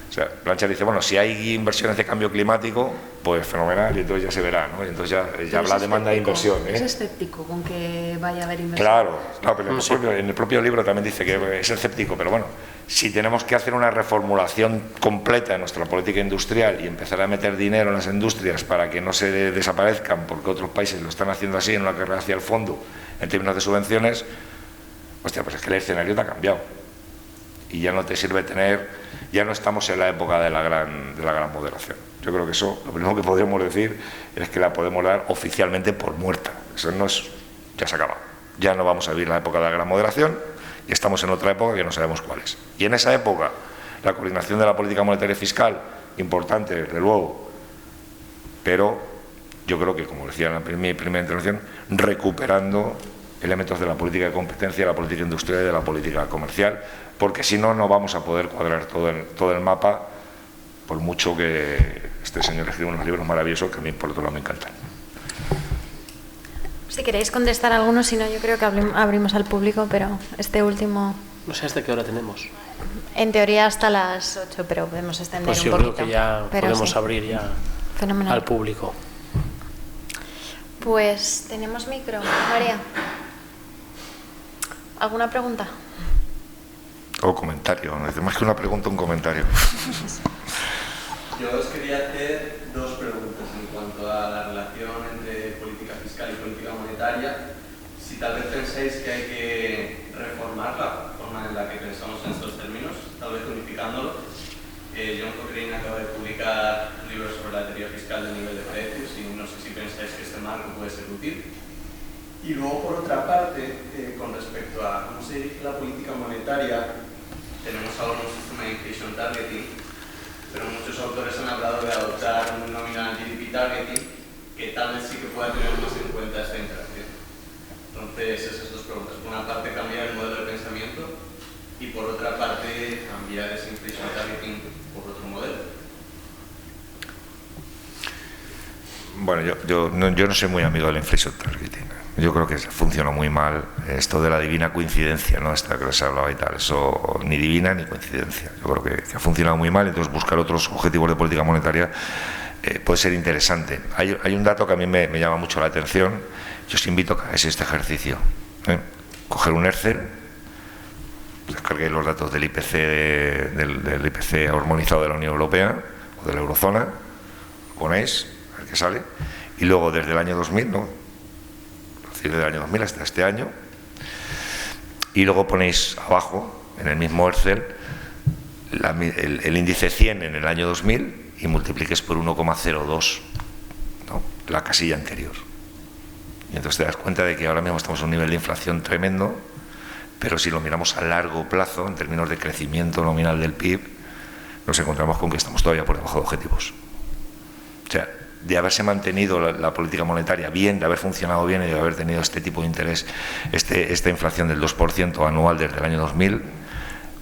O sea, Blanchard dice, bueno, si hay inversiones de cambio climático, pues fenomenal, y entonces ya se verá, ¿no? Y entonces ya habla de demanda de inversión, ¿eh? ¿Es escéptico con que vaya a haber inversión? Claro, no, pero en el propio libro también dice que es escéptico, pero bueno, si tenemos que hacer una reformulación completa de nuestra política industrial y empezar a meter dinero en las industrias para que no se desaparezcan, porque otros países lo están haciendo así en una carrera hacia el fondo, en términos de subvenciones, hostia, pues es que el escenario te ha cambiado y ya no te sirve ya no estamos en la época de la gran moderación. Yo creo que eso, lo primero que podríamos decir es que la podemos dar oficialmente por muerta. Eso no es, ya se acaba. Ya no vamos a vivir la época de la gran moderación y estamos en otra época que no sabemos cuál es. Y en esa época, la coordinación de la política monetaria y fiscal, importante, desde luego, pero yo creo que, como decía en mi primera intervención, recuperando elementos de la política de competencia, de la política industrial y de la política comercial, porque si no, no vamos a poder cuadrar todo el mapa, por mucho que este señor escriba unos libros maravillosos que a mí, por otro lado, me encantan. Si queréis contestar algunos, si no, yo creo que abrimos al público, pero este último... No sé hasta qué hora tenemos. En teoría hasta las 8, pero podemos extender pues un poquito. Pues yo creo que ya podemos abrir ya fenomenal al público. Pues tenemos micro. María, ¿alguna pregunta? O comentario, ¿no? Más que una pregunta, un comentario. Yo os quería hacer dos preguntas en cuanto a la relación entre política fiscal y política monetaria. Si tal vez pensáis que hay que reformar la forma en la que pensamos en estos términos, tal vez unificándolo. John Cochrane acaba de publicar un libro sobre la teoría fiscal del nivel de precios y no sé si pensáis que este marco puede ser útil. Y luego, por otra parte, con respecto a cómo se dirige la política monetaria, tenemos ahora un sistema de inflation targeting, pero muchos autores han hablado de adoptar un nominal GDP targeting que tal vez sí que pueda tener más en cuenta esta interacción. Entonces, esas dos preguntas. Por una parte, cambiar el modelo de pensamiento y por otra parte, cambiar ese inflation targeting por otro modelo. Bueno, yo no soy muy amigo del inflation targeting. Yo creo que funciona muy mal esto de la divina coincidencia, ¿no? Esta que les hablaba y tal, eso ni divina ni coincidencia. Yo creo que ha funcionado muy mal, entonces buscar otros objetivos de política monetaria puede ser interesante. Hay un dato que a mí me llama mucho la atención. Yo os invito a que hagáis este ejercicio, coger un Excel, descarguéis los datos del IPC, del IPC armonizado de la Unión Europea o de la Eurozona, lo ponéis, a ver qué sale, y luego desde el año 2000, ¿no? Desde el año 2000 hasta este año, y luego ponéis abajo, en el mismo Excel, el índice 100 en el año 2000 y multipliques por 1,02, ¿no?, la casilla anterior. Y entonces te das cuenta de que ahora mismo estamos a un nivel de inflación tremendo, pero si lo miramos a largo plazo, en términos de crecimiento nominal del PIB, nos encontramos con que estamos todavía por debajo de objetivos. O sea, de haberse mantenido la política monetaria bien, de haber funcionado bien y de haber tenido este tipo de interés, esta inflación del 2% anual desde el año 2000,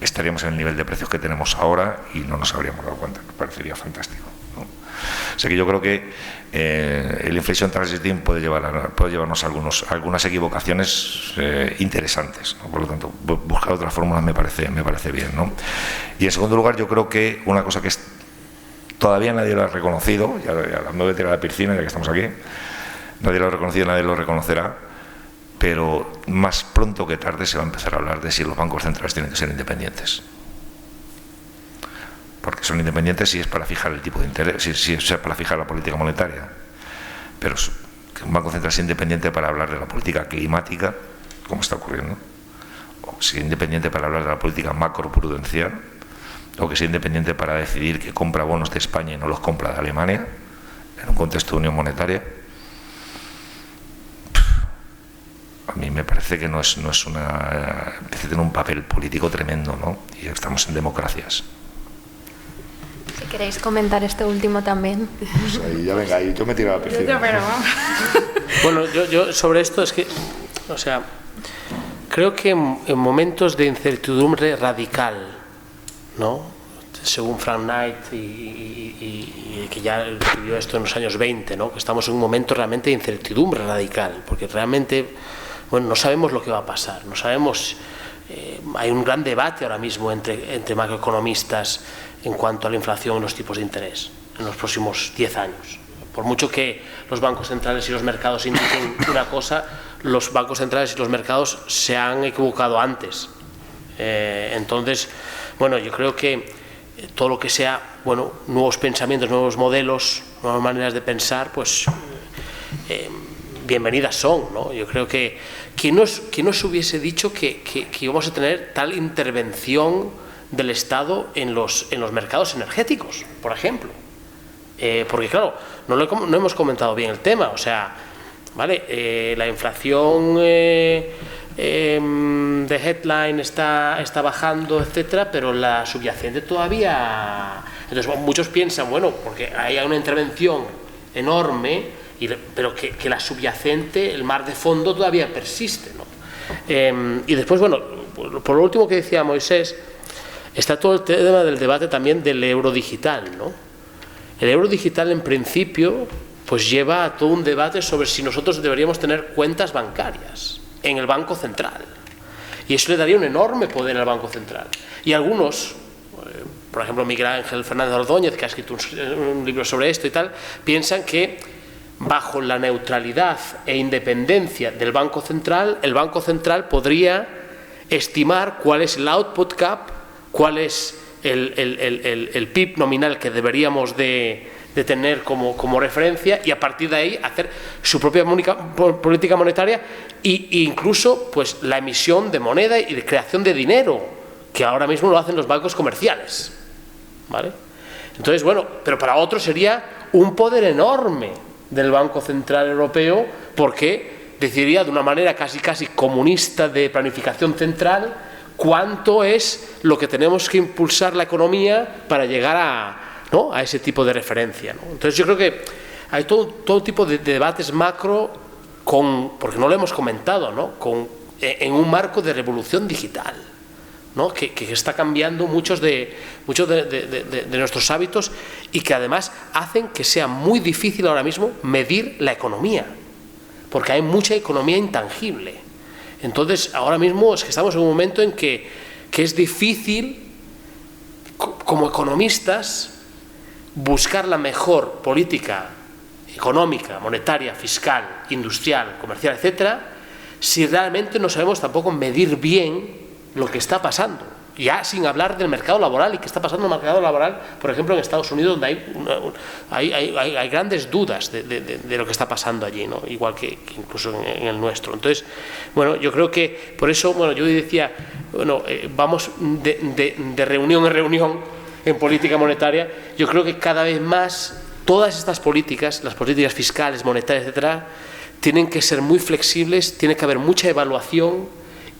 estaríamos en el nivel de precios que tenemos ahora y no nos habríamos dado cuenta. Me parecería fantástico, ¿no? O sea que yo creo que el inflation transiting puede llevarnos a algunas equivocaciones interesantes, ¿no? Por lo tanto, buscar otras fórmulas me parece bien, ¿no? Y en segundo lugar, yo creo que una cosa que todavía nadie lo ha reconocido, ya me voy a tirar a la piscina ya que estamos aquí, nadie lo ha reconocido, nadie lo reconocerá, pero más pronto que tarde se va a empezar a hablar de si los bancos centrales tienen que ser independientes. Porque son independientes si es para fijar el tipo de interés, si es para fijar la política monetaria. Pero que un banco central sea independiente para hablar de la política climática, como está ocurriendo, o sea independiente para hablar de la política macroprudencial, o que sea independiente para decidir que compra bonos de España y no los compra de Alemania, en un contexto de unión monetaria. A mí me parece que no es una... tiene un papel político tremendo, ¿no? Y estamos en democracias. Si queréis comentar esto último también. Pues ahí, ya venga, ahí yo me tiro a la piscina. Bueno, yo sobre esto es que, o sea, creo que en momentos de incertidumbre radical, ¿no?, según Frank Knight y que ya escribió esto en los años 20, ¿no?, que estamos en un momento realmente de incertidumbre radical, porque realmente, bueno, no sabemos lo que va a pasar, no sabemos, hay un gran debate ahora mismo entre macroeconomistas en cuanto a la inflación y los tipos de interés en los próximos 10 años. Por mucho que los bancos centrales y los mercados indiquen una cosa, los bancos centrales y los mercados se han equivocado antes. Entonces, bueno, yo creo que todo lo que sea, bueno, nuevos pensamientos, nuevos modelos, nuevas maneras de pensar, pues bienvenidas son, ¿no? Yo creo que ¿quién nos hubiese dicho que íbamos a tener tal intervención del Estado en los mercados energéticos, por ejemplo? Porque claro, no hemos comentado bien el tema, o sea, ¿vale? La inflación de headline está bajando, etcétera, pero la subyacente todavía... Entonces muchos piensan, bueno, porque hay una intervención enorme, pero que la subyacente, el mar de fondo todavía persiste, ¿no? Y después, bueno, por lo último que decía Moisés, está todo el tema del debate también del euro digital, ¿no? El euro digital, en principio, pues lleva a todo un debate sobre si nosotros deberíamos tener cuentas bancarias en el Banco Central. Y eso le daría un enorme poder al Banco Central. Y algunos, por ejemplo Miguel Ángel Fernández Ordóñez, que ha escrito un libro sobre esto y tal, piensan que bajo la neutralidad e independencia del Banco Central, el Banco Central podría estimar cuál es el output cap, cuál es el PIB nominal que deberíamos de tener como referencia, y a partir de ahí hacer su propia política monetaria e incluso pues la emisión de moneda y de creación de dinero, que ahora mismo lo hacen los bancos comerciales, ¿vale? Entonces, bueno, pero para otros sería un poder enorme del Banco Central Europeo, porque decidiría de una manera casi comunista de planificación central cuánto es lo que tenemos que impulsar la economía para llegar a ese tipo de referencia, ¿no? Entonces yo creo que hay todo tipo de debates macro, porque no lo hemos comentado, ¿no?, en un marco de revolución digital, ¿no?, que está cambiando muchos de nuestros hábitos, y que además hacen que sea muy difícil ahora mismo medir la economía, porque hay mucha economía intangible. Entonces ahora mismo es que estamos en un momento en que es difícil, como economistas, buscar la mejor política económica, monetaria, fiscal, industrial, comercial, etcétera, si realmente no sabemos tampoco medir bien lo que está pasando Ya sin hablar del mercado laboral y qué está pasando en el mercado laboral, por ejemplo, en Estados Unidos, donde hay grandes dudas de lo que está pasando allí, ¿no? Igual que incluso en el nuestro. Entonces, bueno, yo creo que por eso, bueno, yo decía, bueno, vamos de reunión en reunión en política monetaria. Yo creo que cada vez más todas estas políticas, las políticas fiscales, monetarias, etcétera, tienen que ser muy flexibles, tiene que haber mucha evaluación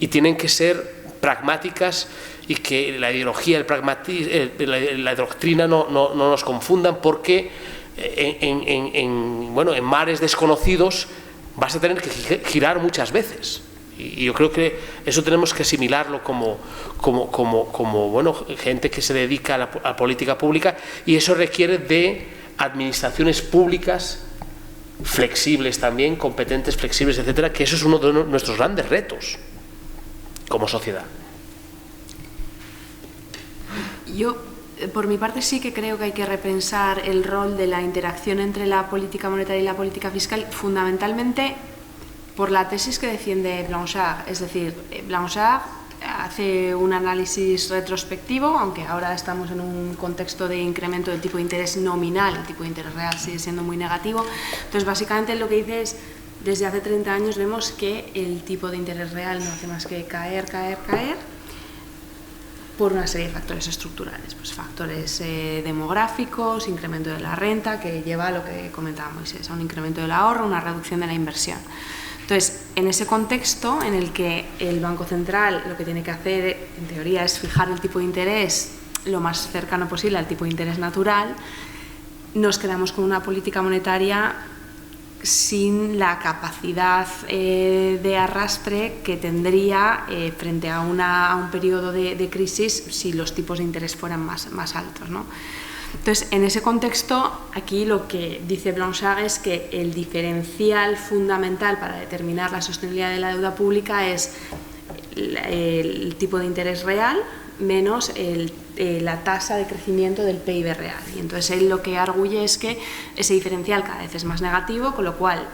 y tienen que ser pragmáticas, y que la ideología, la doctrina no nos confundan, porque en mares desconocidos vas a tener que girar muchas veces. Y yo creo que eso tenemos que asimilarlo como bueno, gente que se dedica a la política pública, y eso requiere de administraciones públicas flexibles también, competentes, flexibles, etcétera, que eso es uno de nuestros grandes retos como sociedad. Yo, por mi parte, sí que creo que hay que repensar el rol de la interacción entre la política monetaria y la política fiscal, fundamentalmente por la tesis que defiende Blanchard. Es decir, Blanchard hace un análisis retrospectivo, aunque ahora estamos en un contexto de incremento del tipo de interés nominal, el tipo de interés real sigue siendo muy negativo. Entonces, básicamente lo que dice es, desde hace 30 años vemos que el tipo de interés real no hace más que caer por una serie de factores estructurales, pues factores demográficos, incremento de la renta, que lleva a lo que comentaba Moisés, a un incremento del ahorro, una reducción de la inversión. Entonces, en ese contexto en el que el Banco Central lo que tiene que hacer, en teoría, es fijar el tipo de interés lo más cercano posible al tipo de interés natural, nos quedamos con una política monetaria sin la capacidad de arrastre que tendría frente a un periodo de crisis si los tipos de interés fueran más altos, ¿no? Entonces, en ese contexto, aquí lo que dice Blanchard es que el diferencial fundamental para determinar la sostenibilidad de la deuda pública es el tipo de interés real menos la tasa de crecimiento del PIB real. Y entonces él lo que arguye es que ese diferencial cada vez es más negativo, con lo cual,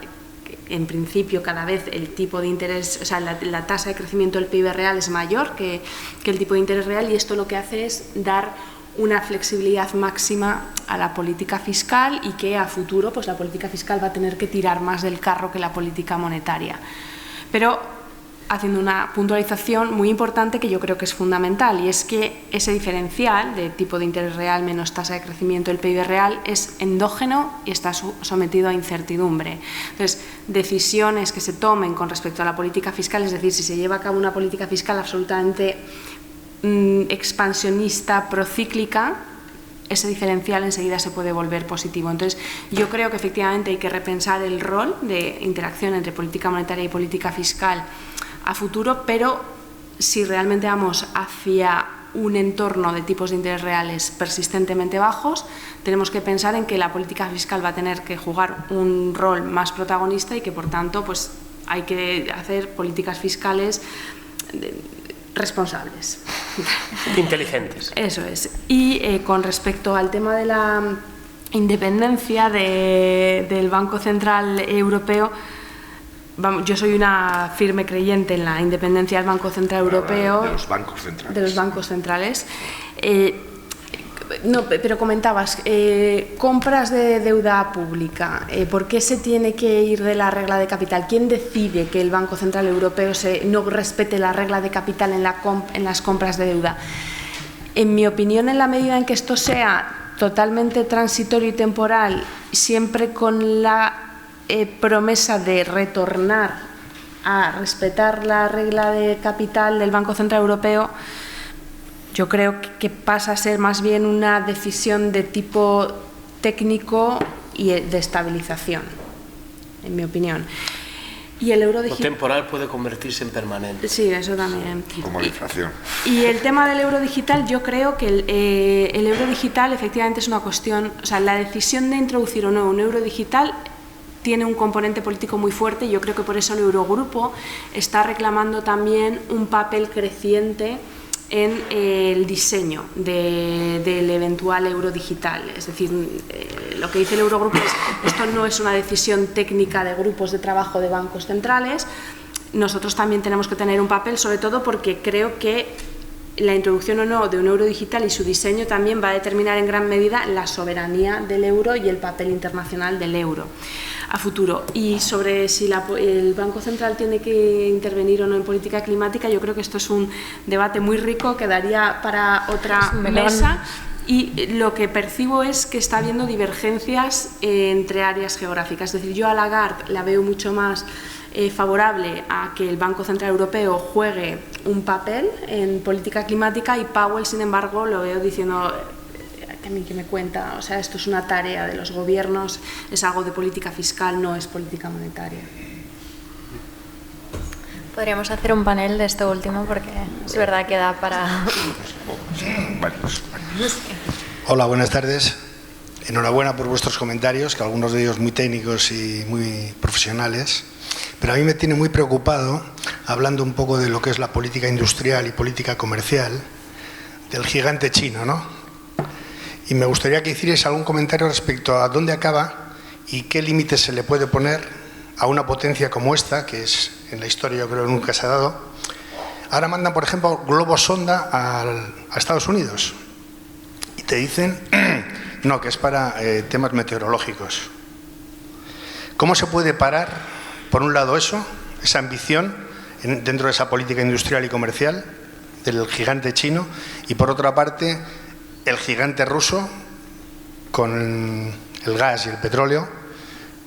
en principio, cada vez el tipo de interés, o sea, la tasa de crecimiento del PIB real es mayor que el tipo de interés real, y esto lo que hace es dar una flexibilidad máxima a la política fiscal, y que a futuro pues la política fiscal va a tener que tirar más del carro que la política monetaria. Pero haciendo una puntualización muy importante que yo creo que es fundamental, y es que ese diferencial de tipo de interés real menos tasa de crecimiento del PIB real es endógeno y está sometido a incertidumbre. Entonces, decisiones que se tomen con respecto a la política fiscal, es decir, si se lleva a cabo una política fiscal absolutamente expansionista, procíclica, ese diferencial enseguida se puede volver positivo. Entonces, yo creo que efectivamente hay que repensar el rol de interacción entre política monetaria y política fiscal a futuro, pero si realmente vamos hacia un entorno de tipos de interés reales persistentemente bajos, tenemos que pensar en que la política fiscal va a tener que jugar un rol más protagonista, y que, por tanto, pues hay que hacer políticas fiscales responsables. Inteligentes. Eso es. Y con respecto al tema de la independencia del Banco Central Europeo, yo soy una firme creyente en la independencia del Banco Central Europeo. De los bancos centrales. De los bancos centrales. No, pero comentabas, compras de deuda pública, ¿por qué se tiene que ir de la regla de capital? ¿Quién decide que el Banco Central Europeo no respete la regla de capital en las compras de deuda? En mi opinión, en la medida en que esto sea totalmente transitorio y temporal, siempre con la promesa de retornar a respetar la regla de capital del Banco Central Europeo, yo creo que pasa a ser más bien una decisión de tipo técnico y de estabilización, en mi opinión. Y el euro digital, lo temporal puede convertirse en permanente. Sí, eso también. Como la inflación. Y el tema del euro digital, yo creo que el euro digital efectivamente es una cuestión, o sea, la decisión de introducir o no un euro digital tiene un componente político muy fuerte, y yo creo que por eso el Eurogrupo está reclamando también un papel creciente en el diseño del eventual euro digital. Es decir, lo que dice el Eurogrupo es: esto no es una decisión técnica de grupos de trabajo de bancos centrales, nosotros también tenemos que tener un papel, sobre todo porque creo que la introducción o no de un euro digital y su diseño también va a determinar en gran medida la soberanía del euro y el papel internacional del euro a futuro. Y sobre si el Banco Central tiene que intervenir o no en política climática, yo creo que esto es un debate muy rico que daría para otra mesa. Y lo que percibo es que está habiendo divergencias entre áreas geográficas. Es decir, yo a Lagarde la veo mucho más favorable a que el Banco Central Europeo juegue un papel en política climática, y Powell, sin embargo, lo veo diciendo que a mí que me cuenta, o sea, esto es una tarea de los gobiernos, es algo de política fiscal, no es política monetaria. Podríamos hacer un panel de esto último porque es verdad que da para... Hola, buenas tardes. Enhorabuena por vuestros comentarios, que algunos de ellos muy técnicos y muy profesionales. Pero a mí me tiene muy preocupado, hablando un poco de lo que es la política industrial y política comercial, del gigante chino, ¿no? Y me gustaría que hicierais algún comentario respecto a dónde acaba y qué límites se le puede poner a una potencia como esta, que es en la historia yo creo nunca se ha dado. Ahora mandan, por ejemplo, globos sonda a Estados Unidos y te dicen no, que es para temas meteorológicos. ¿Cómo se puede parar, por un lado, esa ambición dentro de esa política industrial y comercial del gigante chino, y por otra parte el gigante ruso con el gas y el petróleo?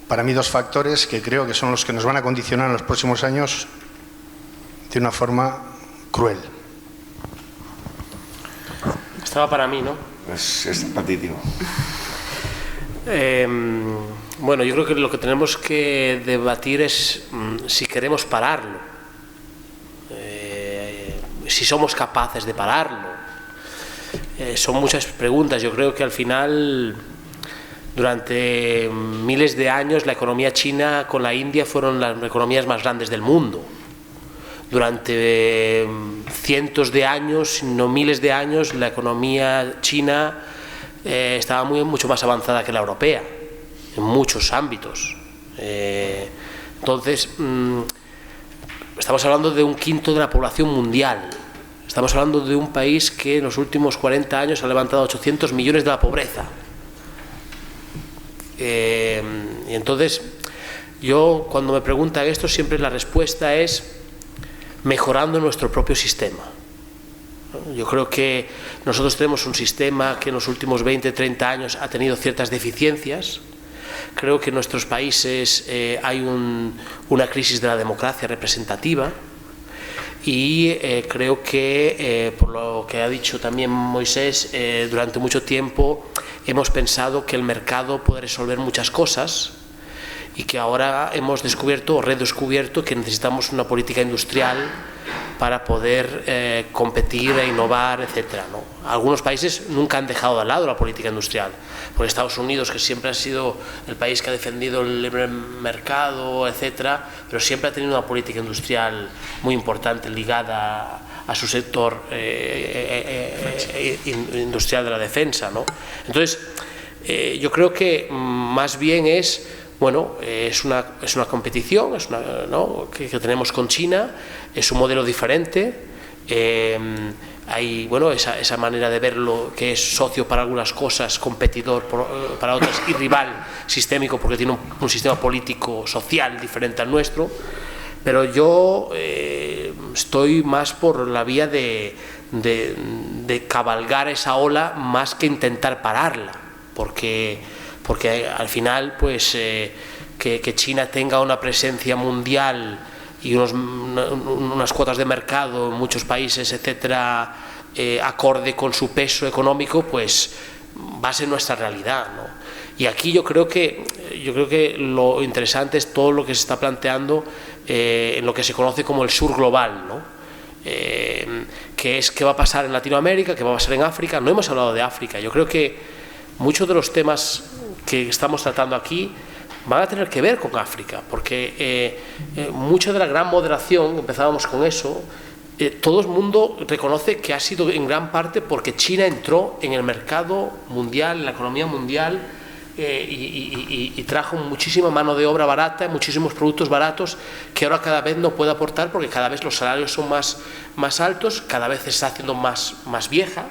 Para mí, dos factores que creo que son los que nos van a condicionar en los próximos años de una forma cruel. Estaba para mí, ¿no? Es patético. Bueno, yo creo que lo que tenemos que debatir es si queremos pararlo, si somos capaces de pararlo. Son muchas preguntas. Yo creo que al final, durante miles de años, la economía china con la India fueron las economías más grandes del mundo. Durante cientos de años, si no miles de años, la economía china estaba mucho más avanzada que la europea, en muchos ámbitos. Entonces, estamos hablando de un quinto de la población mundial. Estamos hablando de un país que en los últimos 40 años ha levantado 800 millones de la pobreza. Y entonces, yo cuando me preguntan esto, siempre la respuesta es mejorando nuestro propio sistema. Yo creo que nosotros tenemos un sistema que en los últimos 20, 30 años ha tenido ciertas deficiencias. Creo que en nuestros países hay una crisis de la democracia representativa, y creo que, por lo que ha dicho también Moisés, durante mucho tiempo hemos pensado que el mercado puede resolver muchas cosas, y que ahora hemos descubierto o redescubierto que necesitamos una política industrial para poder competir e innovar, etcétera, ¿no? Algunos países nunca han dejado de lado la política industrial. Por Estados Unidos, que siempre ha sido el país que ha defendido el libre mercado, etcétera, pero siempre ha tenido una política industrial muy importante ligada a su sector industrial de la defensa, ¿no? Entonces, yo creo que más bien es... Bueno, es una competición, ¿no?, que tenemos con China, es un modelo diferente. Hay, bueno, esa manera de verlo, que es socio para algunas cosas, competidor para otras, y rival sistémico porque tiene un sistema político social diferente al nuestro. Pero yo estoy más por la vía de cabalgar esa ola más que intentar pararla, porque al final, pues, que China tenga una presencia mundial y unas cuotas de mercado en muchos países, etcétera, acorde con su peso económico, pues va a ser nuestra realidad, ¿no? Y aquí yo creo que lo interesante es todo lo que se está planteando en lo que se conoce como el sur global, ¿no? Que es qué va a pasar en Latinoamérica, qué va a pasar en África. No hemos hablado de África. Yo creo que muchos de los temas que estamos tratando aquí van a tener que ver con África, porque mucha de la gran moderación, empezábamos con eso, todo el mundo reconoce que ha sido en gran parte porque China entró en el mercado mundial, en la economía mundial, y trajo muchísima mano de obra barata, muchísimos productos baratos que ahora cada vez no puede aportar porque cada vez los salarios son más altos, cada vez se está haciendo más vieja,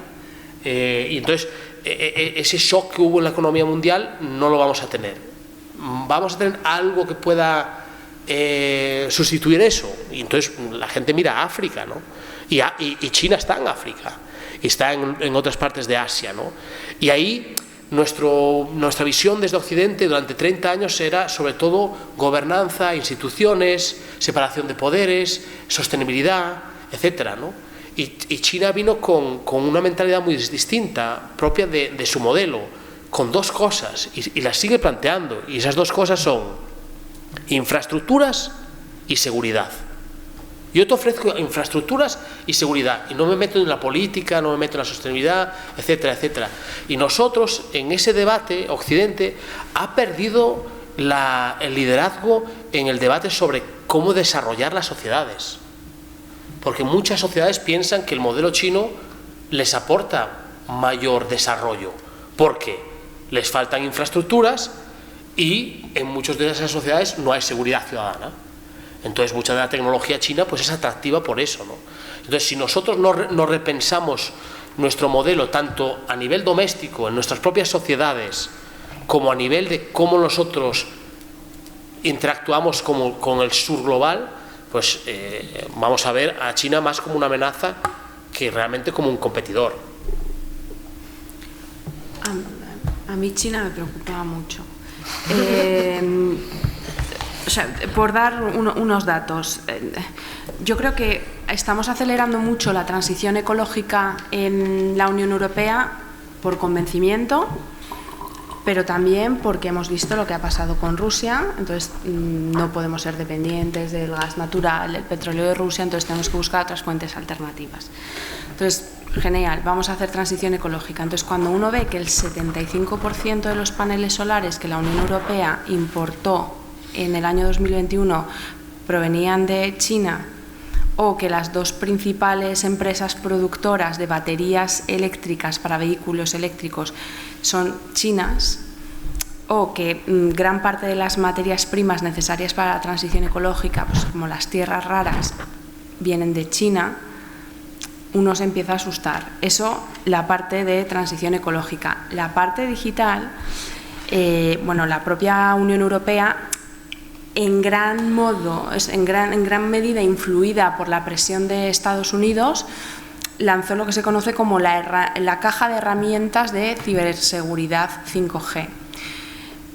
y entonces ese shock que hubo en la economía mundial no lo vamos a tener. Vamos a tener algo que pueda sustituir eso, y entonces la gente mira a África, ¿no? Y China está en África y está en otras partes de Asia, ¿no? Y ahí nuestra visión desde Occidente durante 30 años era sobre todo gobernanza, instituciones, separación de poderes, sostenibilidad, etcétera, ¿no? Y China vino con una mentalidad muy distinta, propia de su modelo, con dos cosas, y las sigue planteando, y esas dos cosas son infraestructuras y seguridad. Yo te ofrezco infraestructuras y seguridad, y no me meto en la política, no me meto en la sostenibilidad, etcétera, etcétera. Y nosotros, en ese debate, Occidente ha perdido el liderazgo en el debate sobre cómo desarrollar las sociedades. Porque muchas sociedades piensan que el modelo chino les aporta mayor desarrollo, porque les faltan infraestructuras y en muchas de esas sociedades no hay seguridad ciudadana. Entonces mucha de la tecnología china pues es atractiva por eso, ¿no? Entonces si nosotros no repensamos nuestro modelo tanto a nivel doméstico, en nuestras propias sociedades, como a nivel de cómo nosotros interactuamos con el sur global, pues vamos a ver a China más como una amenaza que realmente como un competidor. A mí China me preocupaba mucho. O sea, por dar unos datos, yo creo que estamos acelerando mucho la transición ecológica en la Unión Europea por convencimiento, pero también porque hemos visto lo que ha pasado con Rusia. Entonces no podemos ser dependientes del gas natural, del petróleo de Rusia, entonces tenemos que buscar otras fuentes alternativas. Entonces, genial, vamos a hacer transición ecológica. Entonces, cuando uno ve que el 75% de los paneles solares que la Unión Europea importó en el año 2021 provenían de China, o que las dos principales empresas productoras de baterías eléctricas para vehículos eléctricos son chinas, o que gran parte de las materias primas necesarias para la transición ecológica, pues como las tierras raras, vienen de China, uno se empieza a asustar. Eso, la parte de transición ecológica. La parte digital, la propia Unión Europea en gran medida influida por la presión de Estados Unidos, lanzó lo que se conoce como la caja de herramientas de ciberseguridad 5G,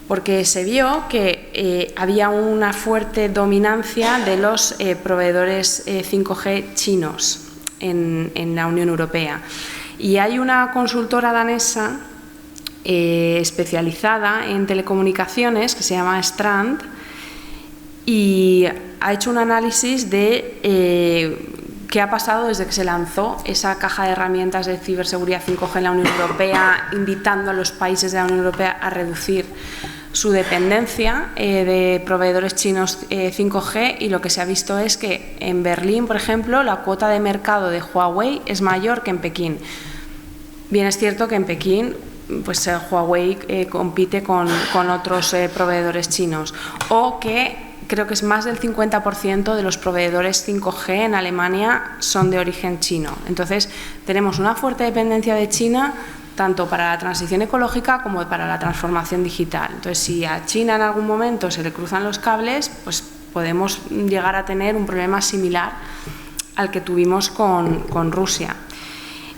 porque se vio que había una fuerte dominancia de los proveedores 5G chinos en la Unión Europea. Y hay una consultora danesa especializada en telecomunicaciones que se llama Strand, y ha hecho un análisis de qué ha pasado desde que se lanzó esa caja de herramientas de ciberseguridad 5G en la Unión Europea, invitando a los países de la Unión Europea a reducir su dependencia de proveedores chinos 5G, y lo que se ha visto es que en Berlín, por ejemplo, la cuota de mercado de Huawei es mayor que en Pekín. Bien, es cierto que en Pekín pues Huawei compite con otros proveedores chinos, o que creo que es más del 50% de los proveedores 5G en Alemania son de origen chino. Entonces, tenemos una fuerte dependencia de China tanto para la transición ecológica como para la transformación digital. Entonces, si a China en algún momento se le cruzan los cables, pues podemos llegar a tener un problema similar al que tuvimos con Rusia.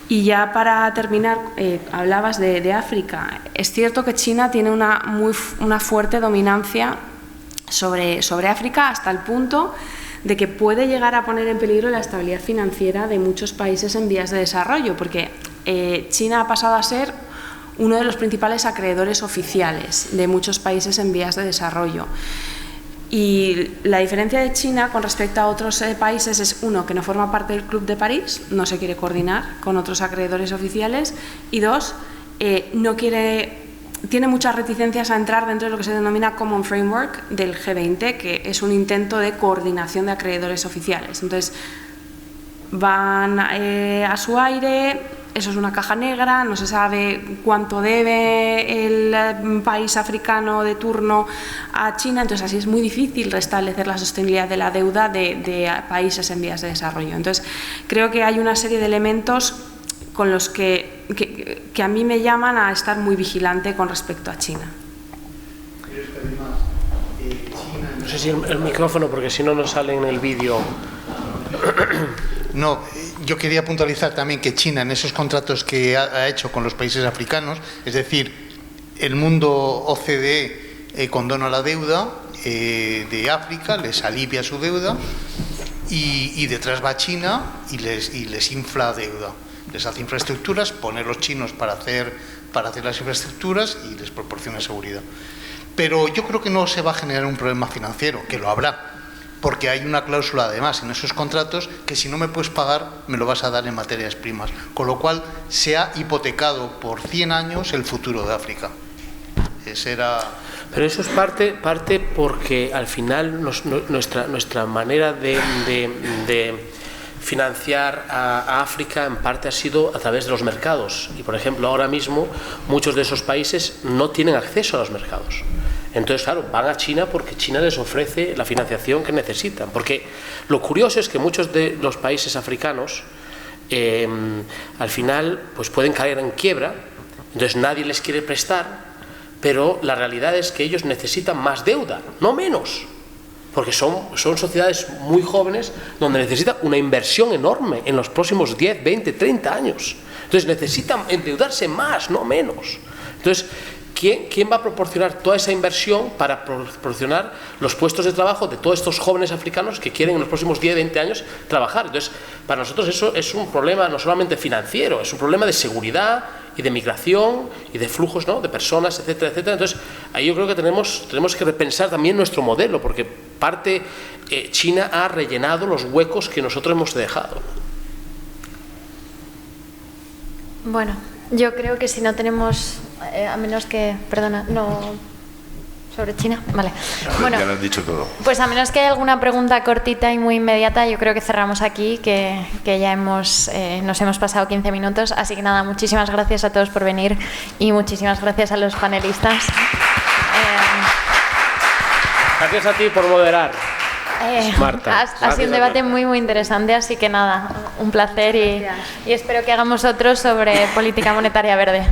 Y ya para terminar, hablabas de África. Es cierto que China tiene una fuerte dominancia sobre África, hasta el punto de que puede llegar a poner en peligro la estabilidad financiera de muchos países en vías de desarrollo, porque China ha pasado a ser uno de los principales acreedores oficiales de muchos países en vías de desarrollo. Y la diferencia de China con respecto a otros países es, uno, que no forma parte del Club de París, no se quiere coordinar con otros acreedores oficiales, y dos, tiene muchas reticencias a entrar dentro de lo que se denomina Common Framework del G20, que es un intento de coordinación de acreedores oficiales. Entonces, van a su aire, eso es una caja negra, no se sabe cuánto debe el país africano de turno a China, entonces así es muy difícil restablecer la sostenibilidad de la deuda de países en vías de desarrollo. Entonces creo que hay una serie de elementos con los que a mí me llaman a estar muy vigilante con respecto a China. No sé si el micrófono, porque si no sale en el vídeo. No, yo quería puntualizar también que China, en esos contratos que ha hecho con los países africanos, es decir, el mundo OCDE condona la deuda de África, les alivia su deuda, y detrás va China y les infla deuda. Les hace infraestructuras, pone los chinos para hacer las infraestructuras y les proporciona seguridad. Pero yo creo que no se va a generar un problema financiero, que lo habrá, porque hay una cláusula además en esos contratos que si no me puedes pagar me lo vas a dar en materias primas, con lo cual se ha hipotecado por 100 años el futuro de África. Ese era... Pero eso es parte porque al final nuestra manera de financiar a África en parte ha sido a través de los mercados, y por ejemplo ahora mismo muchos de esos países no tienen acceso a los mercados. Entonces, claro, van a China porque China les ofrece la financiación que necesitan. Porque lo curioso es que muchos de los países africanos al final pues pueden caer en quiebra, entonces nadie les quiere prestar, pero la realidad es que ellos necesitan más deuda, no menos. Porque son sociedades muy jóvenes donde necesitan una inversión enorme en los próximos 10, 20, 30 años. Entonces necesitan endeudarse más, no menos. Entonces, ¿quién va a proporcionar toda esa inversión para proporcionar los puestos de trabajo de todos estos jóvenes africanos que quieren en los próximos 10, 20 años trabajar? Entonces, para nosotros eso es un problema no solamente financiero, es un problema de seguridad y de migración y de flujos, ¿no?, de personas, etcétera, etcétera. Entonces, ahí yo creo que tenemos que repensar también nuestro modelo, porque China ha rellenado los huecos que nosotros hemos dejado. Bueno, yo creo que si no tenemos, a menos que, perdona, no, sobre China, vale. Bueno, ya lo han dicho todo. Pues a menos que haya alguna pregunta cortita y muy inmediata, yo creo que cerramos aquí, que ya nos hemos pasado 15 minutos, así que nada, muchísimas gracias a todos por venir y muchísimas gracias a los panelistas. Gracias a ti por moderar, Marta. Ha sido un debate muy, muy interesante, así que nada, un placer y espero que hagamos otro sobre política monetaria verde.